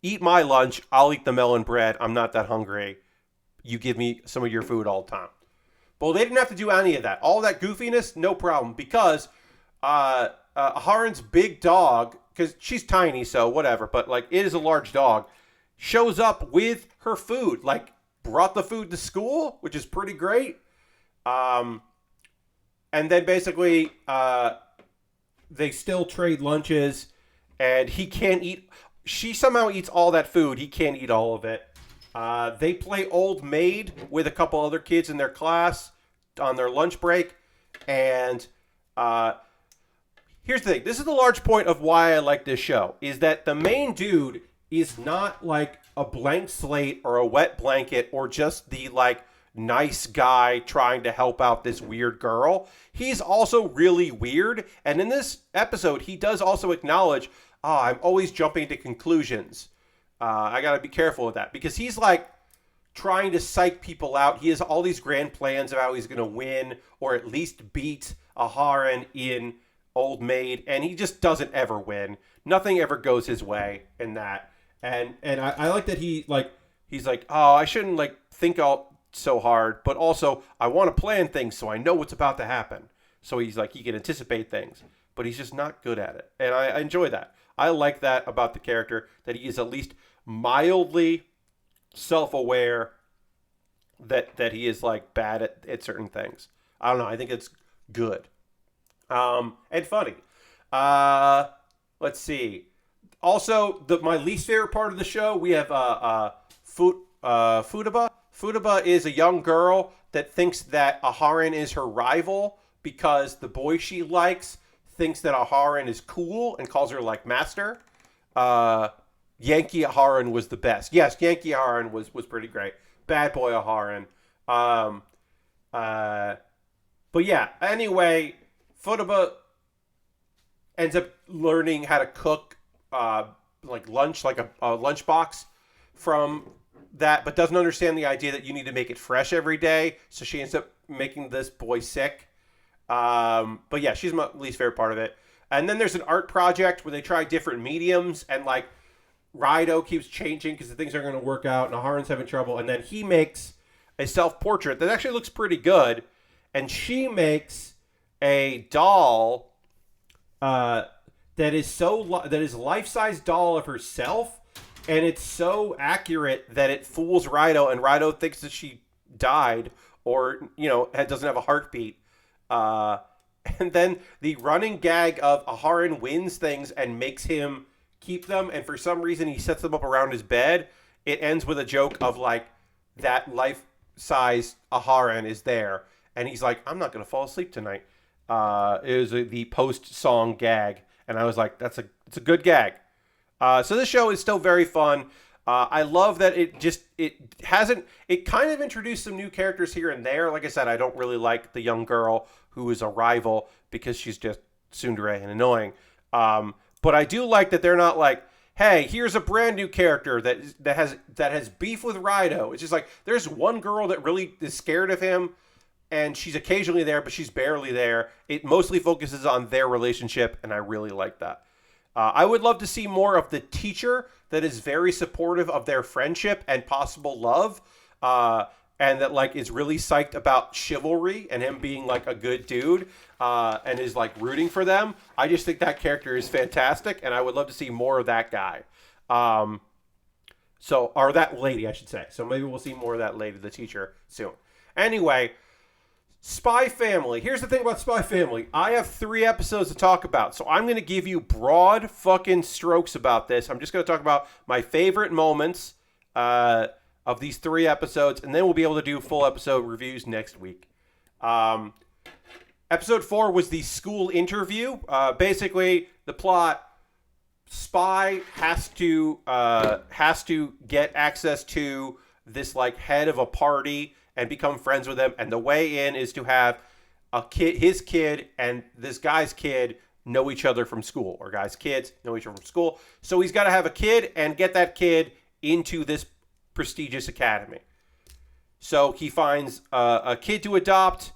eat my lunch. I'll eat the melon bread. I'm not that hungry. You give me some of your food all the time. Well, they didn't have to do any of that. All that goofiness, no problem. Because Haren's big dog, because she's tiny, so whatever, but, like, it is a large dog, shows up with her food. Like, brought the food to school, which is pretty great. And then basically they still trade lunches, and he can't eat. She somehow eats all that food. He can't eat all of it. They play Old Maid with a couple other kids in their class on their lunch break. And here's the thing. This is the large point of why I like this show, is that the main dude is not, like, a blank slate or a wet blanket or just the, like, nice guy trying to help out this weird girl. He's also really weird. And in this episode, he does also acknowledge, I'm always jumping to conclusions. I got to be careful with that, because he's, like, trying to psych people out. He has all these grand plans of how he's going to win or at least beat Aharen in Old Maid, and he just doesn't ever win. Nothing ever goes his way in that. And I like that he's like, oh, I shouldn't, like, think all so hard, but also I want to plan things so I know what's about to happen. So he's like, he can anticipate things, but he's just not good at it. And I enjoy that. I like that about the character, that he is at least mildly self-aware that he is, like, bad at certain things. I don't know. I think it's good. And funny. Let's see. Also, my least favorite part of the show, we have Futaba. Futaba is a young girl that thinks that Aharen is her rival because the boy she likes thinks that Aharen is cool and calls her like master. Yankee Aharen was the best. Yes, Yankee Aharen was pretty great. Bad boy Aharen. Um, but yeah, anyway, Futaba ends up learning how to cook like lunch, like a lunchbox from that, but doesn't understand the idea that you need to make it fresh every day. So she ends up making this boy sick. But yeah, she's my least favorite part of it. And then there's an art project where they try different mediums, and like Rido keeps changing because the things aren't going to work out, and Aharon's having trouble. And then he makes a self-portrait that actually looks pretty good, and she makes a doll that is life-size doll of herself, and it's so accurate that it fools Rido, and Rido thinks that she died or doesn't have a heartbeat. And then the running gag of Aharen wins things and makes him keep them, and for some reason he sets them up around his bed. It ends with a joke of like that life-size Aharen is there, and he's like, "I'm not gonna fall asleep tonight." It was the post-song gag, and I was like, it's a good gag. So this show is still very fun. I love that it kind of introduced some new characters here and there. Like I said, I don't really like the young girl who is a rival because she's just tsundere and annoying. But I do like that they're not like, hey, here's a brand new character that has beef with Rido. It's just like there's one girl that really is scared of him, and she's occasionally there, but she's barely there. It mostly focuses on their relationship, and I really like that. I would love to see more of the teacher that is very supportive of their friendship and possible love, and that like is really psyched about chivalry and him being like a good dude, and is like rooting for them. I just think that character is fantastic, and I would love to see more of that guy. Or that lady, I should say. So maybe we'll see more of that lady, the teacher, soon. Anyway, Spy Family. Here's the thing about Spy Family. I have 3 episodes to talk about, so I'm going to give you broad fucking strokes about this. I'm just going to talk about my favorite moments of these 3 episodes, and then we'll be able to do full episode reviews next week. Episode 4 was the school interview. Basically, the plot: Spy has to get access to this like head of a party and become friends with him, and the way in is to have his kid and this guy's kid know each other from school, or guys' kids know each other from school. So he's got to have a kid and get that kid into this prestigious academy. So he finds a kid to adopt,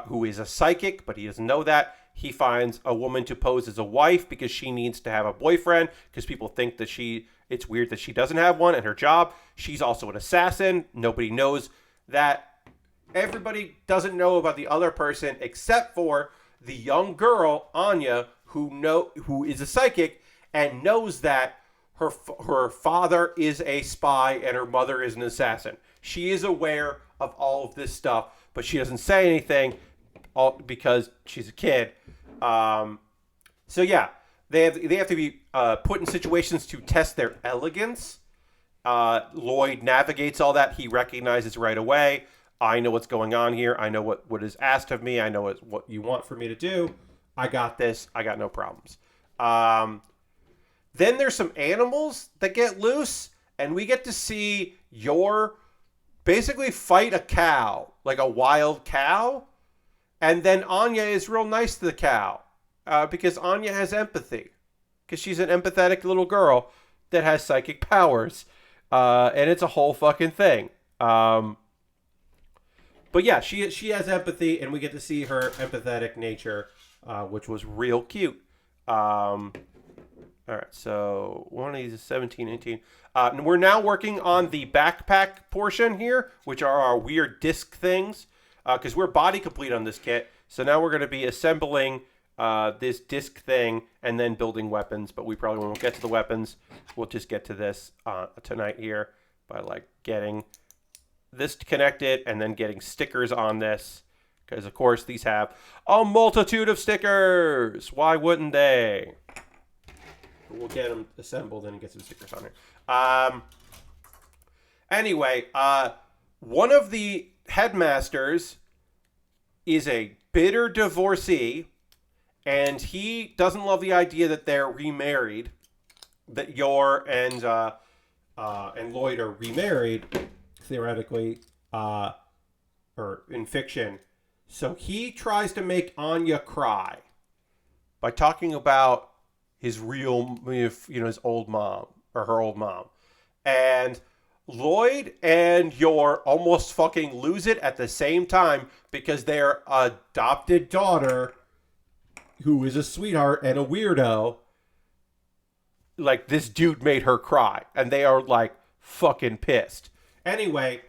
who is a psychic, but he doesn't know that. He finds a woman to pose as a wife because she needs to have a boyfriend, because people think that it's weird that she doesn't have one in her job. She's also an assassin. Nobody knows that. Everybody doesn't know about the other person except for the young girl, Anya, who is a psychic and knows that her father is a spy and her mother is an assassin. She is aware of all of this stuff, but she doesn't say anything because she's a kid. So yeah, they have to be put in situations to test their elegance. Lloyd navigates all that. He recognizes right away, I know what's going on here. I know what is asked of me. I know what you want for me to do. I got this. I got no problems. Then there's some animals that get loose, and we get to see Yor basically fight a cow, like a wild cow. And then Anya is real nice to the cow because Anya has empathy, because she's an empathetic little girl that has psychic powers. And it's a whole fucking thing. But yeah, she has empathy, and we get to see her empathetic nature, which was real cute. All right, so one of these is 17, 18. And we're now working on the backpack portion here, which are our weird disc things, because we're body complete on this kit. So now we're going to be assembling this disc thing and then building weapons, but we probably won't get to the weapons. We'll just get to this tonight here by like getting this connected and then getting stickers on this, because of course these have a multitude of stickers. Why wouldn't they? We'll get them assembled and get some stickers on here. Anyway, one of the headmasters is a bitter divorcee, and he doesn't love the idea that they're remarried. That Yor and Lloyd are remarried, theoretically, or in fiction. So he tries to make Anya cry by talking about his real, his old mom or her old mom, and Lloyd and Yor almost fucking lose it at the same time because their adopted daughter, who is a sweetheart and a weirdo, like this dude made her cry, and they are like fucking pissed. Anyway,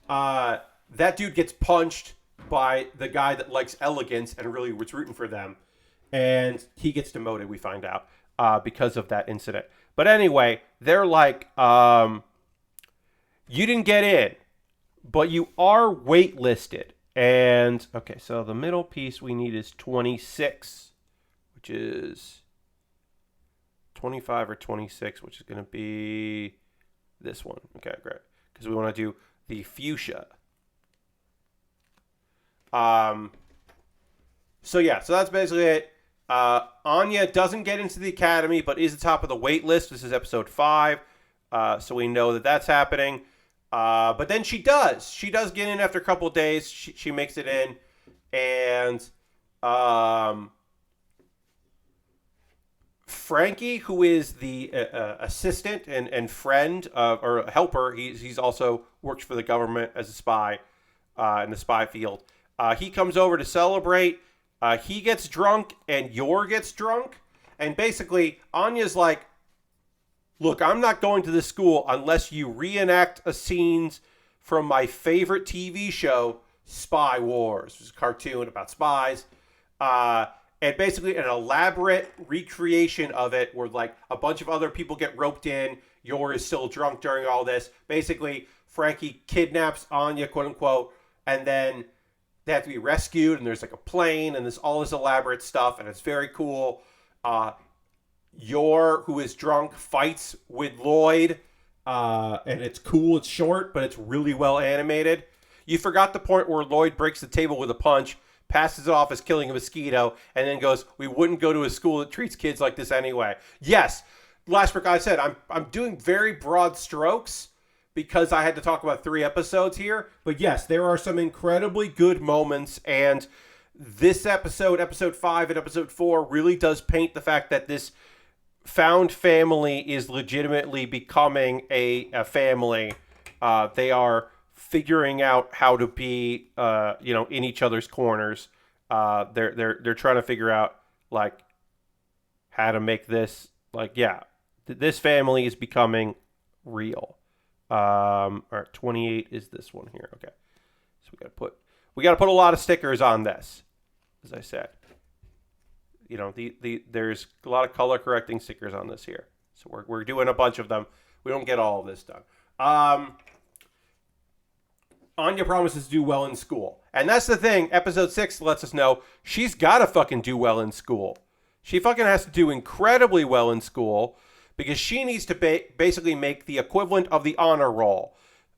that dude gets punched by the guy that likes elegance and really was rooting for them, and he gets demoted. We find out because of that incident. But anyway, they're like, you didn't get in, but you are waitlisted. And okay, so the middle piece we need is 26, which is 25 or 26, which is going to be this one. Okay, great. Because we want to do the fuchsia. So that's basically it. Anya doesn't get into the academy, but is the top of the wait list. This is episode 5. So we know that that's happening. But then she does. She does get in after a couple of days. She makes it in. And Frankie, who is the assistant and friend or helper, he's also works for the government as a spy in the spy field. He comes over to celebrate. He gets drunk and Yor gets drunk. And basically, Anya's like, look, I'm not going to this school unless you reenact a scenes from my favorite TV show, Spy Wars. It's a cartoon about spies. And basically an elaborate recreation of it where like a bunch of other people get roped in. Yor is still drunk during all this. Basically, Frankie kidnaps Anya, quote unquote, and then they have to be rescued, and there's like a plane, and there's all this elaborate stuff, and it's very cool. Yor, who is drunk, fights with Lloyd, and it's cool. It's short, but it's really well animated. You forgot the point where Lloyd breaks the table with a punch, passes it off as killing a mosquito, and then goes, we wouldn't go to a school that treats kids like this anyway. Yes, last week I said, I'm doing very broad strokes because I had to talk about 3 episodes here. But yes, there are some incredibly good moments, and this episode, episode 5 and episode 4, really does paint the fact that this found family is legitimately becoming a family. They are figuring out how to be, in each other's corners. They're trying to figure out like how to make this this family is becoming real. All right, 28 is this one here. Okay, so we got to put a lot of stickers on this, as I said. There's a lot of color correcting stickers on this here, so we're doing a bunch of them. We don't get all of this done. Anya promises to do well in school, and that's the thing. Episode 6 lets us know she's got to fucking do well in school. She fucking has to do incredibly well in school because she needs to basically make the equivalent of the honor roll.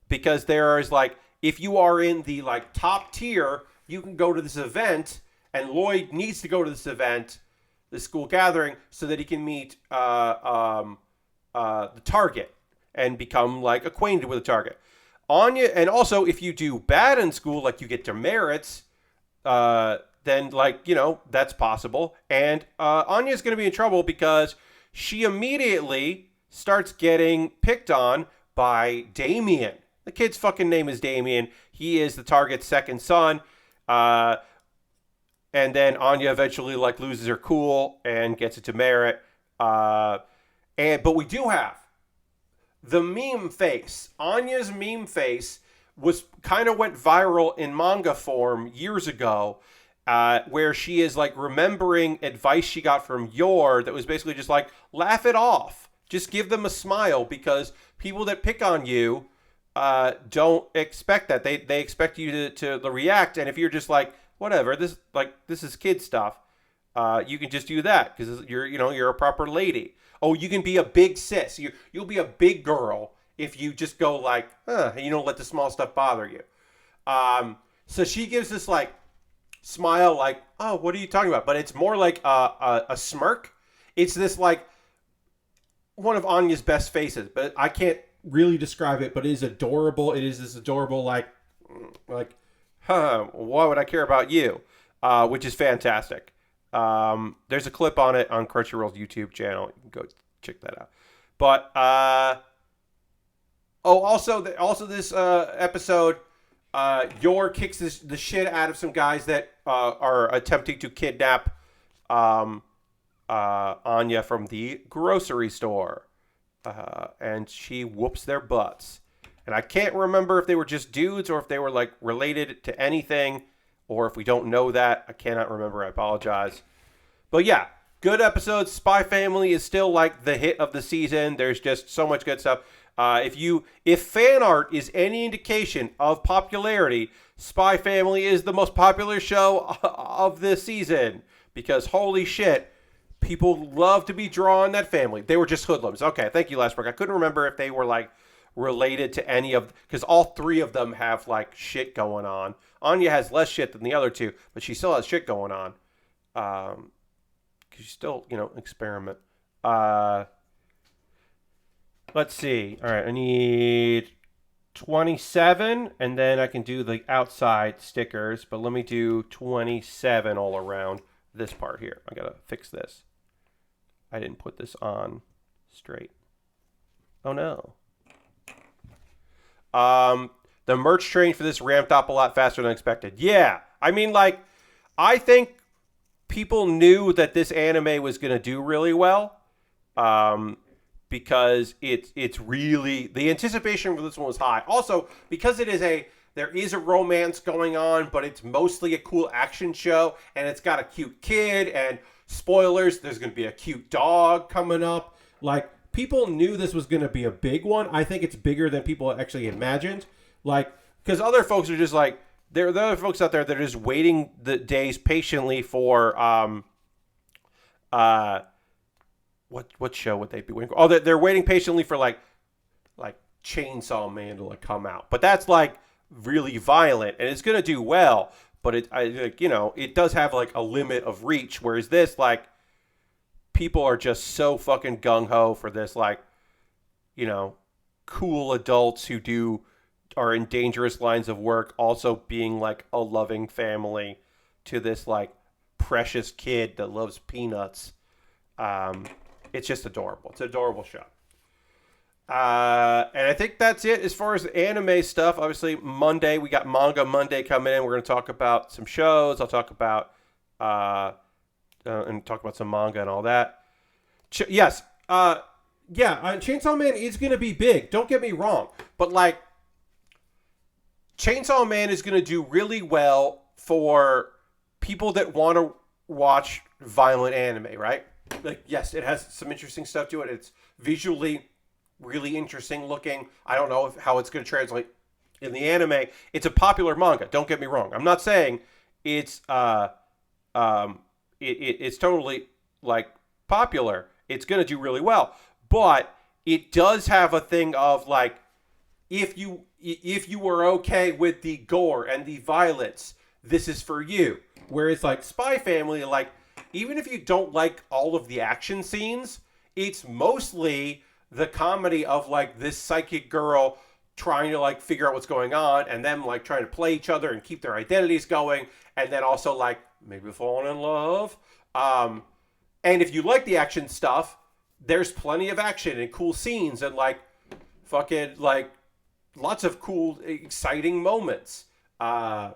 Because there is like, if you are in the like top tier, you can go to this event, and Lloyd needs to go to this event, the school gathering, so that he can meet the target and become like acquainted with the target. Anya, and also if you do bad in school, like you get demerits, then that's possible. And Anya's going to be in trouble because she immediately starts getting picked on by Damien. The kid's fucking name is Damien. He is the target's second son. And then Anya eventually loses her cool and gets a demerit. But we do have the meme face. Anya's meme face went viral in manga form years ago. Where she is remembering advice she got from Yor that was basically just laugh it off. Just give them a smile because people that pick on you don't expect that. They expect you to react. And if you're just whatever, this is kid stuff, you can just do that because you're a proper lady. Oh, you can be a big sis. You'll be a big girl if you just go like, and you don't let the small stuff bother you. So she gives this like smile, like, oh, what are you talking about? But it's more like a smirk. It's this like one of Anya's best faces, but I can't really describe it. But it is adorable. It is this adorable like, why would I care about you? Which is fantastic. There's a clip on it on Crunchyroll's YouTube channel. You can go check that out. But also this episode, Yor kicks the shit out of some guys that are attempting to kidnap Anya from the grocery store, and she whoops their butts. And I can't remember if they were just dudes or if they were like related to anything, or if we don't know that. I cannot remember. I apologize. But yeah, good episode. Spy Family is still like the hit of the season. There's just so much good stuff. If fan art is any indication of popularity, Spy Family is the most popular show of this season, because holy shit, people love to be drawn that family. They were just hoodlums. Okay, thank you, Lashberg. I couldn't remember if they were like related to any of, because all three of them have like shit going on. Anya has less shit than the other two, but she still has shit going on. Because you still, experiment. Let's see. All right, I need 27, and then I can do the outside stickers, but let me do 27 all around this part here. I gotta fix this. I didn't put this on straight. Oh no. The merch train for this ramped up a lot faster than expected. Yeah, I mean, like, I think people knew that this anime was going to do really well, because it's really, the anticipation for this one was high. Also, because there is a romance going on, but it's mostly a cool action show, and it's got a cute kid, and spoilers, there's going to be a cute dog coming up. Like, people knew this was going to be a big one. I think it's bigger than people actually imagined. Like, because other folks are just like, there are other folks out there that are just waiting the days patiently for, what show would they be waiting for? Oh, they're waiting patiently for like Chainsaw Man to like come out. But that's like really violent, and it's going to do well, but it does have like a limit of reach, whereas this, like, people are just so fucking gung-ho for this, like, cool adults who are in dangerous lines of work, also being like a loving family to this like precious kid that loves peanuts. It's just adorable. It's an adorable show. And I think that's it as far as the anime stuff. Obviously, Monday, we got Manga Monday coming in. We're going to talk about some shows. I'll talk about, and talk about some manga and all that. Yes. Chainsaw Man is going to be big. Don't get me wrong. But, like, Chainsaw Man is going to do really well for people that want to watch violent anime, right? Like, yes, it has some interesting stuff to it. It's visually really interesting looking. I don't know how it's going to translate in the anime. It's a popular manga. Don't get me wrong. I'm not saying it's it's totally like popular. It's going to do really well, but it does have a thing of like, if you were okay with the gore and the violence, this is for you. Whereas like Spy Family, like, even if you don't like all of the action scenes, it's mostly the comedy of like this psychic girl trying to like figure out what's going on, and them like trying to play each other and keep their identities going, and then also like maybe falling in love. And if you like the action stuff, there's plenty of action and cool scenes and like fucking like lots of cool, exciting moments. And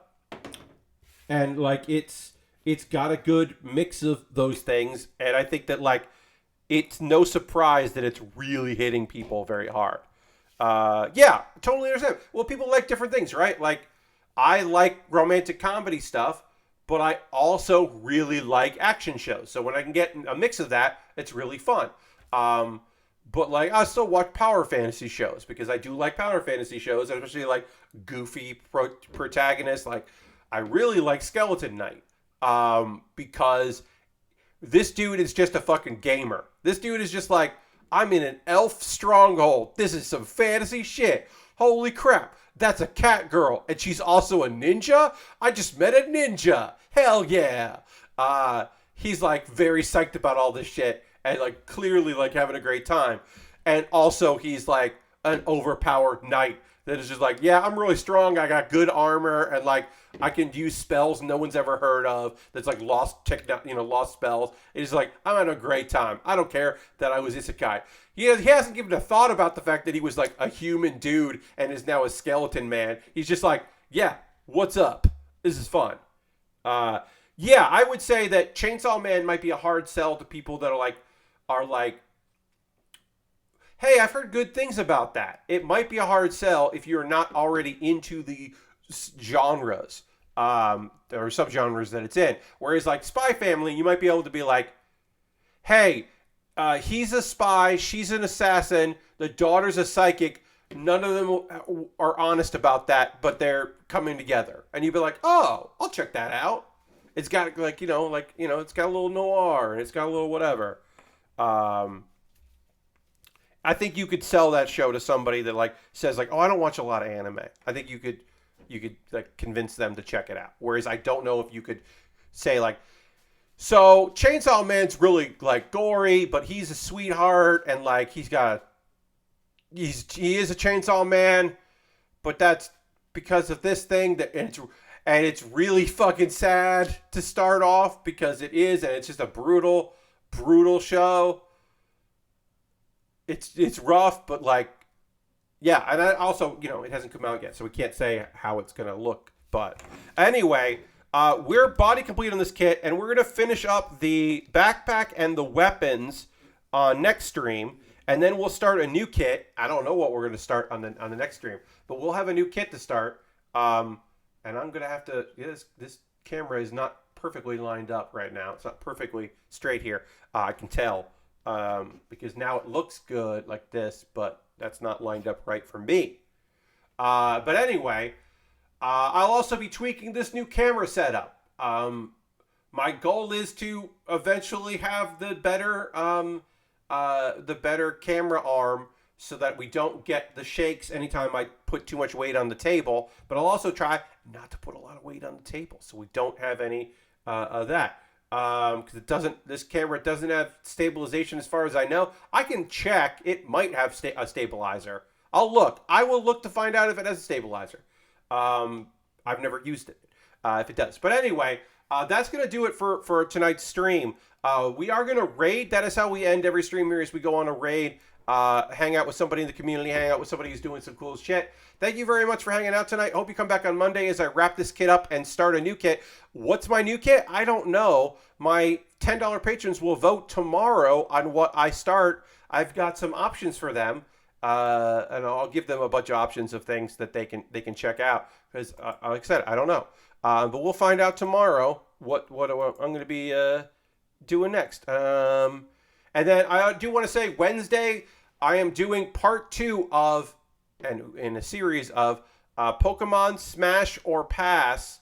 like it's got a good mix of those things, and I think that like it's no surprise that it's really hitting people very hard. Yeah, totally understand. Well, people like different things, right? Like, I like romantic comedy stuff, but I also really like action shows. So when I can get a mix of that, it's really fun. But like, I still watch power fantasy shows because I do like power fantasy shows, especially like goofy protagonists. Like, I really like Skeleton Knight, because this dude is just a fucking gamer. This dude is just like, I'm in an elf stronghold. This is some fantasy shit. Holy crap. That's a cat girl. And she's also a ninja? I just met a ninja. Hell yeah. He's like very psyched about all this shit and like clearly like having a great time. And also he's like an overpowered knight that is just like, yeah, I'm really strong. I got good armor and like I can use spells no one's ever heard of. That's like lost spells. It's like I'm having a great time. I don't care that I was isekai. He hasn't given a thought about the fact that he was like a human dude and is now a skeleton man. He's just like, yeah, what's up? This is fun. Yeah, I would say that Chainsaw Man might be a hard sell to people that are like, hey, I've heard good things about that. It might be a hard sell if you're not already into the genres or subgenres that it's in. Whereas like Spy Family, you might be able to be like, hey, he's a spy, she's an assassin, the daughter's a psychic. None of them are honest about that, but they're coming together. And you'd be like, oh, I'll check that out. It's got it's got a little noir and it's got a little whatever. I think you could sell that show to somebody that like says like, oh, I don't watch a lot of anime. I think you could like convince them to check it out. Whereas I don't know if you could say like, so Chainsaw Man's really like gory, but he's a sweetheart and like he is a Chainsaw Man, but that's because of this thing and it's really fucking sad to start off because it is, and it's just a brutal show. It's rough, but like, yeah, and also, it hasn't come out yet, so we can't say how it's gonna look. But anyway, we're body complete on this kit, and we're gonna finish up the backpack and the weapons on next stream, and then we'll start a new kit. I don't know what we're gonna start on the next stream, but we'll have a new kit to start. And I'm gonna have to. This camera is not perfectly lined up right now. It's not perfectly straight here. I can tell. Because now it looks good like this, but that's not lined up right for me. But anyway, I'll also be tweaking this new camera setup. My goal is to eventually have the better camera arm so that we don't get the shakes anytime I put too much weight on the table. But I'll also try not to put a lot of weight on the table so we don't have any of that. Because this camera doesn't have stabilization as far as I know. I can check. It might have a stabilizer. I will look to find out if it has a stabilizer. I've never used it, if it does. But anyway, that's going to do it for tonight's stream. We are going to raid. That is how we end every stream here, is we go on a raid, hang out with somebody in the community, hang out with somebody who's doing some cool shit. Thank you very much for hanging out tonight. Hope you come back on Monday as I wrap this kit up and start a new kit. What's my new kit? I don't know. My $10 patrons will vote tomorrow on what I start. I've got some options for them, and I'll give them a bunch of options of things that they can check out. Because, like I said, I don't know. But we'll find out tomorrow what I'm going to be doing next. And then I do want to say Wednesday, I am doing part 2 of, and in a series of Pokemon Smash or Pass.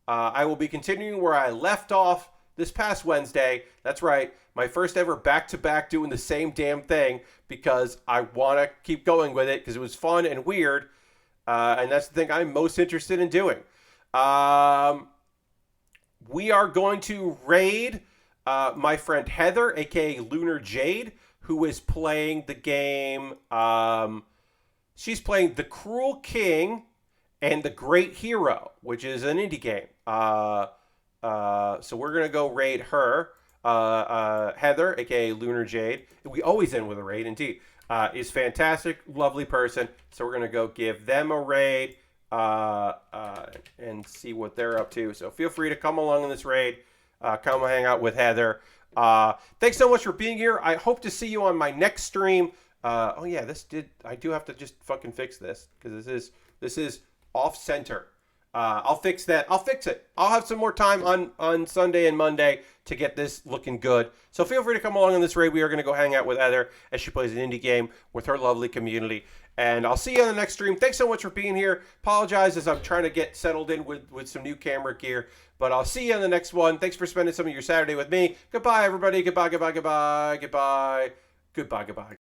I will be continuing where I left off this past Wednesday. That's right, my first ever back-to-back doing the same damn thing because I want to keep going with it because it was fun and weird. And that's the thing I'm most interested in doing. We are going to raid my friend Heather, aka Lunar Jade, who is playing the game. She's playing The Cruel King and The Great Hero, which is an indie game. So we're going to go raid her. Heather, aka Lunar Jade. We always end with a raid, indeed. Is fantastic, lovely person. So we're going to go give them a raid and see what they're up to. So feel free to come along in this raid. Come hang out with Heather. Thanks so much for being here. I hope to see you on my next stream. Oh yeah, I do have to just fucking fix this because this is off center. I'll fix that. I'll fix it. I'll have some more time on Sunday and Monday to get this looking good. So feel free to come along on this raid. We are going to go hang out with Heather as she plays an indie game with her lovely community. And I'll see you on the next stream. Thanks so much for being here. Apologize as I'm trying to get settled in with some new camera gear. But I'll see you on the next one. Thanks for spending some of your Saturday with me. Goodbye, everybody. Goodbye, goodbye, goodbye, goodbye. Goodbye, goodbye.